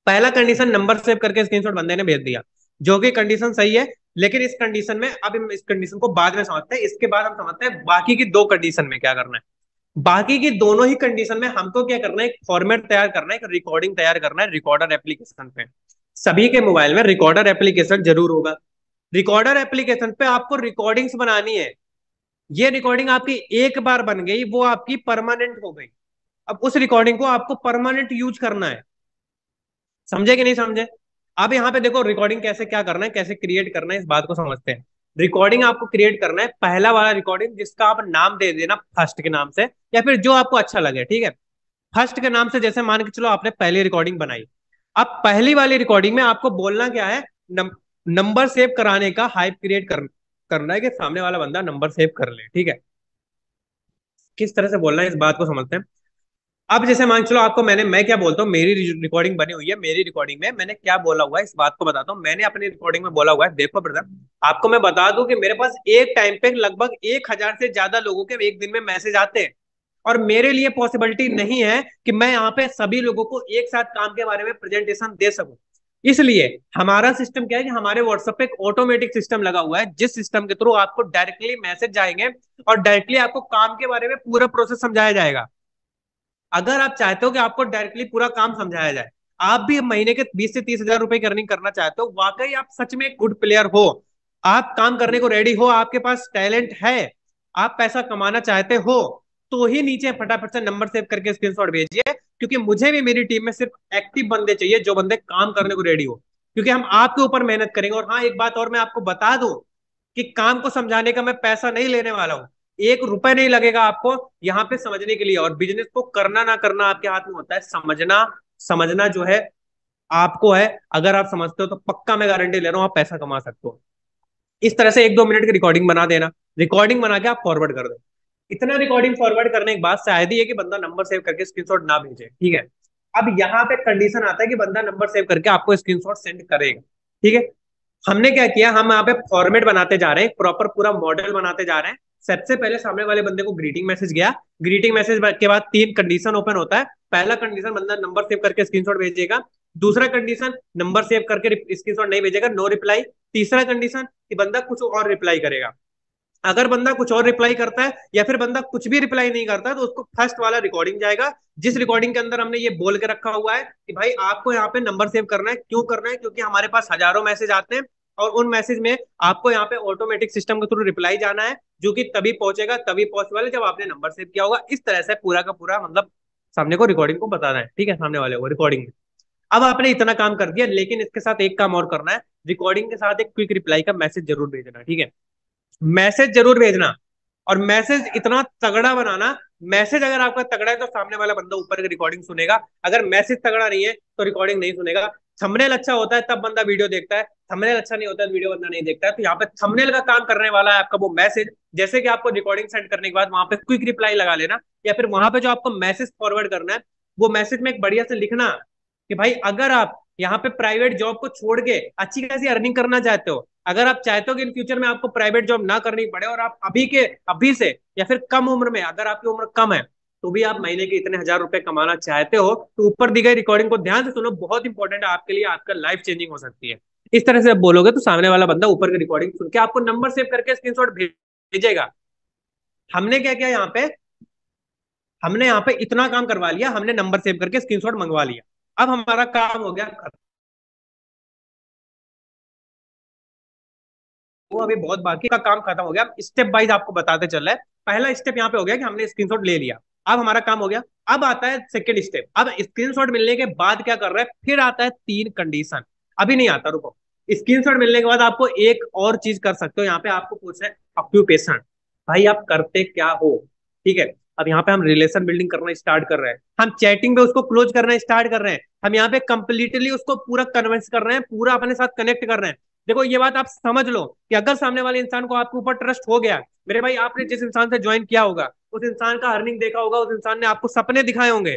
पहला कंडीशन नंबर सेव करके स्क्रीनशॉट बंदे ने भेज दिया, जो कि कंडीशन सही है। लेकिन इस कंडीशन में अब हम इस कंडीशन को बाद में समझते हैं, इसके बाद हम समझते हैं बाकी की दो कंडीशन में क्या करना है। बाकी की दोनों ही कंडीशन में हमको क्या करना है, एक फॉर्मेट तैयार करना है, एक रिकॉर्डिंग तैयार करना है रिकॉर्डर एप्लीकेशन पे। सभी के मोबाइल में रिकॉर्डर एप्लीकेशन जरूर होगा। रिकॉर्डर एप्लीकेशन पे आपको रिकॉर्डिंग्स बनानी है। ये रिकॉर्डिंग आपकी एक बार बन गई, वो आपकी परमानेंट हो गई। अब उस रिकॉर्डिंग को आपको परमानेंट यूज करना है, समझे कि नहीं समझे। अब यहाँ पे देखो रिकॉर्डिंग कैसे क्या करना है, कैसे क्रिएट करना है, इस बात को समझते हैं। रिकॉर्डिंग आपको क्रिएट करना है, पहला वाला रिकॉर्डिंग जिसका आप नाम दे देना फर्स्ट के नाम से, या फिर जो आपको अच्छा लगे, ठीक है। फर्स्ट के नाम से, जैसे मान के चलो आपने पहली रिकॉर्डिंग बनाई। अब पहली वाली रिकॉर्डिंग में आपको बोलना क्या है, नंबर सेव कराने का हाइप क्रिएट करना है कि सामने वाला बंदा नंबर सेव कर ले, ठीक है। किस तरह से बोलना है इस बात को समझते हैं। अब जैसे मान चलो आपको मैं क्या बोलता हूँ, मेरी रिकॉर्डिंग बनी हुई है, मेरी रिकॉर्डिंग में मैंने क्या बोला हुआ है इस बात को बताता हूँ। मैंने अपनी रिकॉर्डिंग में बोला हुआ है, देखो ब्रदर, आपको मैं बता दूं कि मेरे पास एक टाइम पे लगभग 1,000 से ज्यादा लोगों के एक दिन में मैसेज आते हैं। और मेरे लिए पॉसिबिलिटी नहीं है कि मैं यहाँ पे सभी लोगों को एक साथ काम के बारे में प्रेजेंटेशन दे सकूं। इसलिए हमारा सिस्टम क्या है कि हमारे व्हाट्सएप पे एक ऑटोमेटिक सिस्टम लगा हुआ है, जिस सिस्टम के थ्रू आपको डायरेक्टली मैसेज जाएंगे और डायरेक्टली आपको काम के बारे में पूरा प्रोसेस समझाया जाएगा। अगर आप चाहते हो कि आपको डायरेक्टली पूरा काम समझाया जाए, आप भी महीने के 20 से 30 हजार रुपए की अर्निंग करना चाहते हो, वाकई आप सच में एक गुड प्लेयर हो, आप काम करने को रेडी हो, आपके पास टैलेंट है, आप पैसा कमाना चाहते हो, तो ही नीचे फटाफट से नंबर सेव करके स्क्रीनशॉट भेजिए। क्योंकि मुझे भी मेरी टीम में सिर्फ एक्टिव बंदे चाहिए, जो बंदे काम करने को रेडी हो, क्योंकि हम आपके ऊपर मेहनत करेंगे। और हाँ, एक बात और मैं आपको बता दूं कि काम को समझाने का मैं पैसा नहीं लेने वाला हूं। 1 रुपए नहीं लगेगा आपको यहाँ पे समझने के लिए। और बिजनेस को करना ना करना आपके हाथ में होता है, समझना समझना जो है आपको है। अगर आप समझते हो तो पक्का मैं गारंटी ले रहा हूँ आप पैसा कमा सकते हो। इस तरह से 1-2 मिनट की रिकॉर्डिंग बना देना, रिकॉर्डिंग बना के आप फॉरवर्ड कर दो। इतना रिकॉर्डिंग फॉरवर्ड करने के बाद शायद ही है कि बंदा नंबर सेव करके स्क्रीनशॉट ना भेजे, ठीक है। अब यहाँ पे कंडीशन आता है कि बंदा नंबर सेव करके आपको स्क्रीनशॉट सेंड करेगा, ठीक है। हमने क्या किया, हम यहाँ पे फॉर्मेट बनाते जा रहे हैं, प्रॉपर पूरा मॉडल बनाते जा रहे हैं। सबसे पहले सामने वाले बंदे को ग्रीटिंग मैसेज गया, ग्रीटिंग मैसेज के बाद 3 कंडीशन ओपन होता है। पहला कंडीशन, बंदा नंबर सेव करके स्क्रीनशॉट भेजेगा। दूसरा कंडीशन, नंबर सेव करके स्क्रीनशॉट नहीं भेजेगा, नो रिप्लाई। तीसरा कंडीशन कि बंदा कुछ और रिप्लाई करेगा। अगर बंदा कुछ और रिप्लाई करता है या फिर बंदा कुछ भी रिप्लाई नहीं करता है, तो उसको फर्स्ट वाला रिकॉर्डिंग जाएगा, जिस रिकॉर्डिंग के अंदर हमने ये बोल के रखा हुआ है कि भाई आपको यहाँ पे नंबर सेव करना है। क्यों करना है? क्योंकि हमारे पास हजारों मैसेज आते हैं और उन मैसेज में आपको यहाँ पे ऑटोमेटिक सिस्टम के थ्रू रिप्लाई जाना है, जो कि तभी पहुंचेगा, तभी पॉसिबल है जब आपने नंबर सेव किया होगा। इस तरह से पूरा का पूरा मतलब सामने को रिकॉर्डिंग को बताना है, ठीक है, सामने वाले को रिकॉर्डिंग में। अब आपने इतना काम कर दिया, लेकिन इसके साथ एक काम और करना है, रिकॉर्डिंग के साथ एक क्विक रिप्लाई का मैसेज जरूर भेजना, ठीक है। मैसेज जरूर भेजना, और मैसेज इतना तगड़ा बनाना। मैसेज अगर आपका तगड़ा है तो सामने वाला बंदा ऊपर की रिकॉर्डिंग सुनेगा, अगर मैसेज तगड़ा नहीं है तो रिकॉर्डिंग नहीं सुनेगा। थंबनेल अच्छा होता है तब बंदा वीडियो देखता है, थंबनेल अच्छा नहीं होता है तो वीडियो बंदा नहीं देखता है। तो यहाँ पे थंबनेल का काम करने वाला है आपका वो मैसेज। जैसे कि आपको रिकॉर्डिंग सेंड करने के बाद वहां पे क्विक रिप्लाई लगा लेना, या फिर वहां पे जो आपको मैसेज फॉरवर्ड करना है, वो मैसेज में एक बढ़िया से लिखना कि भाई अगर आप यहाँ पे प्राइवेट जॉब को छोड़ के अच्छी खासी अर्निंग करना चाहते हो, अगर आप चाहते हो कि इन फ्यूचर में आपको प्राइवेट जॉब ना करनी पड़े, और आप अभी से या फिर कम उम्र में, अगर आपकी उम्र कम है तो भी आप महीने के इतने हजार रुपए कमाना चाहते हो, तो ऊपर दी गई रिकॉर्डिंग को ध्यान से सुनो, बहुत इंपॉर्टेंट है आपके लिए, आपका लाइफ चेंजिंग हो सकती है। इस तरह से आप बोलोगे तो सामने वाला बंदा ऊपर की रिकॉर्डिंग सुन के आपको नंबर सेव करके स्क्रीनशॉट भेजेगा। हमने क्या किया यहाँ पे, हमने यहाँ पे इतना काम करवा लिया, हमने नंबर सेव करके स्क्रीनशॉट मंगवा लिया, अब हमारा काम हो गया। वो अभी बहुत बाकी का काम खत्म हो गया, स्टेप वाइज आपको बताते चल रहा है। पहला स्टेप यहाँ पे हो गया कि हमने स्क्रीनशॉट ले लिया, अब हमारा काम हो गया। अब आता है सेकंड स्टेप। अब स्क्रीनशॉट मिलने के बाद क्या कर रहा है, फिर आता है तीन कंडीशन। अभी नहीं आता, रुको। स्क्रीनशॉट मिलने के बाद आपको एक और चीज कर सकते हो, यहाँ पे आपको पूछ रहा है ऑक्यूपेशन, भाई आप करते क्या हो। ठीक है, अब यहाँ पे हम रिलेशन बिल्डिंग करना स्टार्ट कर रहे हैं, हम चैटिंग पे उसको क्लोज करना स्टार्ट कर रहे हैं, हम यहाँ पे कंप्लीटली उसको पूरा कन्विंस कर रहे हैं, पूरा अपने साथ कनेक्ट कर रहे हैं। देखो ये बात आप समझ लो कि अगर सामने वाले इंसान को आपके ऊपर ट्रस्ट हो गया, मेरे भाई आपने जिस इंसान से ज्वाइन किया होगा उस इंसान का अर्निंग देखा होगा, उस इंसान ने आपको सपने दिखाए होंगे,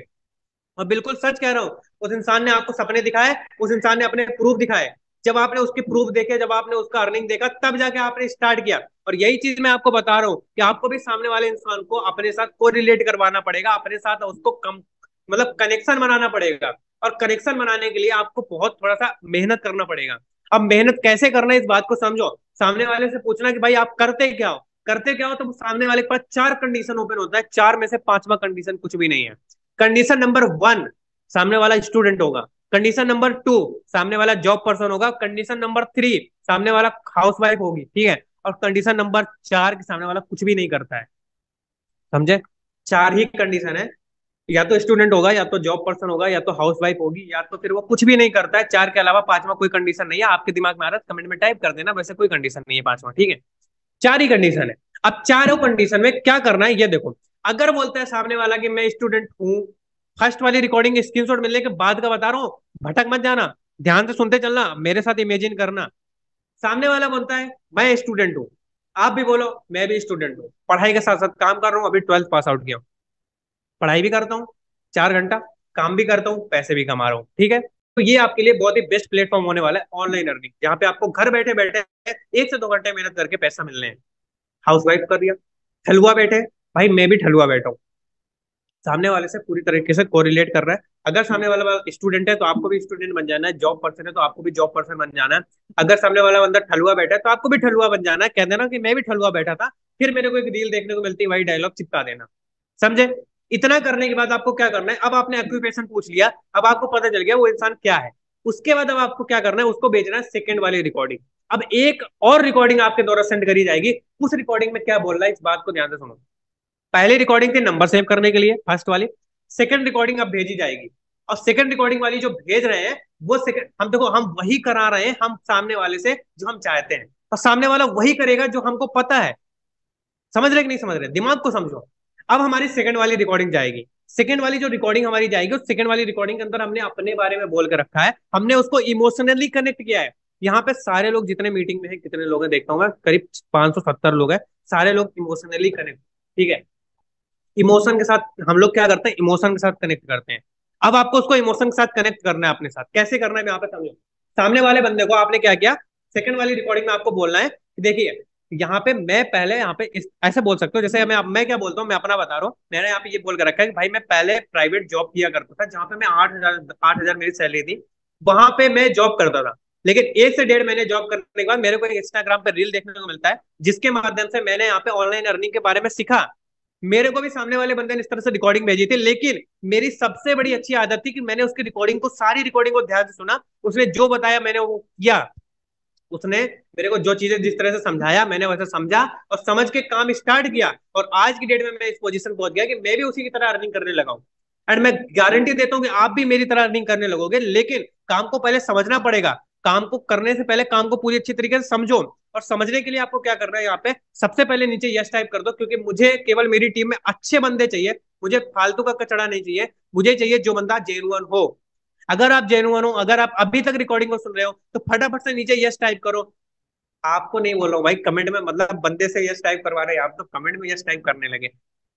और बिल्कुल सच कह रहा हूँ, उस इंसान ने आपको सपने दिखाए, उस इंसान ने अपने प्रूफ दिखाए। जब आपने उसके प्रूफ देखे, जब आपने उसका अर्निंग देखा, तब जाके आपने स्टार्ट किया। और यही चीज मैं आपको बता रहा हूँ कि आपको भी सामने वाले इंसान को अपने साथ को रिलेट करवाना पड़ेगा, अपने साथ उसको कम मतलब कनेक्शन बनाना पड़ेगा। और कनेक्शन बनाने के लिए आपको बहुत थोड़ा सा मेहनत करना पड़ेगा। अब मेहनत कैसे करना है इस बात को समझो। सामने वाले से पूछना कि भाई आप करते क्या हो, करते क्या हो, तो सामने वाले के पास चार कंडीशन ओपन होता है, चार में से पांचवा कंडीशन कुछ भी नहीं है। कंडीशन नंबर वन, सामने वाला स्टूडेंट होगा। कंडीशन नंबर टू, सामने वाला जॉब पर्सन होगा। कंडीशन नंबर थ्री, सामने वाला हाउस वाइफ होगी। ठीक है, और कंडीशन नंबर चार, के सामने वाला कुछ भी नहीं करता है। समझे, चार ही कंडीशन है, या तो स्टूडेंट होगा, या तो जॉब पर्सन होगा, या तो हाउस वाइफ होगी, या तो फिर वो कुछ भी नहीं करता है। चार के अलावा पांचवा कोई कंडीशन नहीं है। आपके दिमाग में आ रहा है कमेंट में टाइप कर देना, वैसे कोई कंडीशन नहीं है पांचवा। ठीक है, चार ही कंडीशन है। अब चारों कंडीशन में क्या करना है ये देखो। अगर बोलता है सामने वाला कि मैं स्टूडेंट हूँ, फर्स्ट वाली रिकॉर्डिंग स्क्रीनशॉट मिलने के बाद का बता रहा हूँ, भटक मत जाना, ध्यान से सुनते चलना, मेरे साथ इमेजिन करना। सामने वाला बोलता है मैं स्टूडेंट हूँ, आप भी बोलो मैं भी स्टूडेंट हूँ, पढ़ाई के साथ साथ काम कर रहा हूँ, अभी 12th पास आउट किया हूँ, पढ़ाई भी करता हूँ 4 घंटा, काम भी करता हूँ, पैसे भी कमा रहा हूँ। ठीक है, तो ये आपके लिए बहुत ही बेस्ट प्लेटफॉर्म होने वाला है ऑनलाइन अर्निंग, जहाँ पे आपको घर बैठे बैठे 1 से 2 घंटे मेहनत करके पैसा मिलने हैं। हाउस वाइफ कर दिया, ठलुआ बैठे, भाई मैं भी ठलुआ बैठा हूँ, सामने वाले से पूरी तरीके से कोरिलेट कर रहा है। अगर सामने वाला स्टूडेंट है तो आपको भी स्टूडेंट बन जाना है, जॉब पर्सन है तो आपको भी जॉब पर्सन बन जाना है। अगर सामने वाला बंदा ठलुआ बैठा है तो आपको भी ठलुआ बन जाना है, कह देना कि मैं भी ठलुआ बैठा था, फिर मेरे को एक रील देखने को मिलती है, वही डायलॉग चिपका देना। समझे। इतना करने के बाद आपको क्या करना है, अब आपने ऑक्यूपेशन पूछ लिया, अब आपको पता चल गया वो इंसान क्या है। उसके बाद अब आपको क्या करना है, उसको भेजना है सेकंड वाली रिकॉर्डिंग। अब एक और रिकॉर्डिंग आपके द्वारा सेंड करी जाएगी, उस रिकॉर्डिंग में क्या बोल रहा है इस बात को ध्यान से सुनो। पहली रिकॉर्डिंग थी नंबर सेव करने के लिए, फर्स्ट वाली। सेकंड रिकॉर्डिंग अब भेजी जाएगी, और सेकंड रिकॉर्डिंग वाली जो भेज रहे हैं वो सेकंड, हम देखो हम वही करा रहे हैं हम सामने वाले से जो हम चाहते हैं, और सामने वाला वही करेगा जो हमको पता है। समझ रहे कि नहीं समझ रहे, दिमाग को समझो। अब हमारी सेकंड वाली रिकॉर्डिंग जाएगी, सेकंड वाली जो रिकॉर्डिंग हमारी जाएगी, उस सेकंड वाली रिकॉर्डिंग के अंदर हमने अपने बारे में बोल के रखा है, हमने उसको इमोशनली कनेक्ट किया है। यहाँ पे सारे लोग जितने मीटिंग में है, कितने लोग हैं देखता हूँ मैं, करीब 570 लोग हैं, सारे लोग इमोशनली कनेक्ट। ठीक है, इमोशन के साथ हम लोग क्या करते हैं, इमोशन के साथ कनेक्ट करते हैं। अब आपको उसको इमोशन के साथ कनेक्ट करना है अपने साथ, कैसे करना है यहाँ पे समझो। सामने वाले बंदे को आपने क्या किया, सेकंड वाली रिकॉर्डिंग में आपको बोलना है कि देखिए यहाँ पे मैं पहले यहाँ पे ऐसे बोल सकते हो, जैसे मैं क्या बोलता हूँ, मैं अपना बता रहा हूँ, मैंने यहाँ पे ये बोल कर रखा है कि भाई मैं पहले प्राइवेट जॉब किया करता था, जहाँ पे मैं 8,000 मेरी सैलरी थी, वहां पे मैं जॉब करता था। लेकिन 1 से 1.5 महीने जॉब करने के बाद मेरे को एक इंस्टाग्राम पे रील देखने को मिलता है, जिसके माध्यम से मैंने यहाँ पे ऑनलाइन अर्निंग के बारे में सीखा। मेरे को भी सामने वाले बंदे ने इस तरह से रिकॉर्डिंग भेजी थी, लेकिन मेरी सबसे बड़ी अच्छी आदत थी कि मैंने उसकी रिकॉर्डिंग को, सारी रिकॉर्डिंग को ध्यान से सुना, उसने जो बताया मैंने वो किया। उसने मेरे को जो चीजें जिस तरह से समझाया मैंने वैसे समझा और समझ के काम स्टार्ट किया, और आज की डेट में मैं इस पोजीशन पहुंच गया कि मैं भी उसी की तरह अर्निंग करने लगा हूं। एंड मैं गारंटी देता हूं कि आप भी मेरी तरह अर्निंग करने लगोगे, लेकिन काम को पहले समझना पड़ेगा। काम को करने से पहले काम को पूरी अच्छी तरीके से समझो, और समझने के लिए आपको क्या करना है, यहाँ पे सबसे पहले नीचे यस टाइप कर दो, क्योंकि मुझे केवल मेरी टीम में अच्छे बंदे चाहिए, मुझे फालतू का कचड़ा नहीं चाहिए, मुझे चाहिए जो बंदा जेन्युइन हो। अगर आप जेन्युइन हो, अगर आप अभी तक रिकॉर्डिंग को सुन रहे हो, तो फटाफट से नीचे यस टाइप करो। आपको नहीं बोल रहा हूँ भाई कमेंट में, मतलब बंदे से यस टाइप करवा रहे हैं आप, तो कमेंट में यस टाइप करने लगे।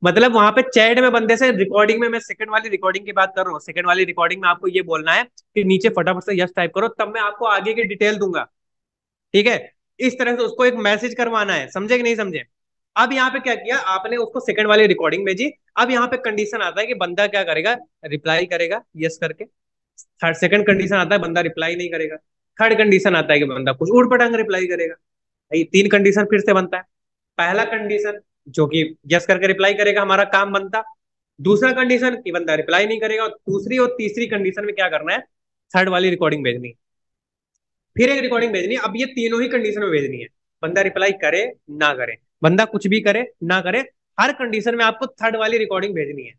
मतलब वहां पे चैट में बंदे से, रिकॉर्डिंग में, मैं सेकंड वाली रिकॉर्डिंग की बात कर रहा हूँ, सेकंड वाली रिकॉर्डिंग में आपको ये बोलना है कि नीचे फटाफट से यस टाइप करो, तब मैं आपको आगे की डिटेल दूंगा। ठीक है, इस तरह से उसको एक मैसेज करवाना है, समझे कि नहीं समझे। अब यहाँ पे क्या किया आपने, उसको सेकंड वाली रिकॉर्डिंग भेजी। अब यहाँ पे कंडीशन आता है कि बंदा क्या करेगा, रिप्लाई करेगा यस करके। थर्ड सेकंड कंडीशन आता है बंदा रिप्लाई नहीं करेगा। थर्ड कंडीशन आता है कि बंदा कुछ उड़ पटांग रिप्लाई करेगा। भाई 3 कंडीशन फिर से बनता है। पहला कंडीशन जो कि यस करके रिप्लाई करेगा, हमारा काम बनता। दूसरा कंडीशन कि बंदा रिप्लाई नहीं करेगा, और दूसरी और तीसरी कंडीशन में क्या करना है, थर्ड वाली रिकॉर्डिंग भेजनी है, फिर एक रिकॉर्डिंग भेजनी है। अब ये तीनों ही कंडीशन में भेजनी है, बंदा रिप्लाई करे ना करे, बंदा कुछ भी करे ना करे, हर कंडीशन में आपको थर्ड वाली रिकॉर्डिंग भेजनी है।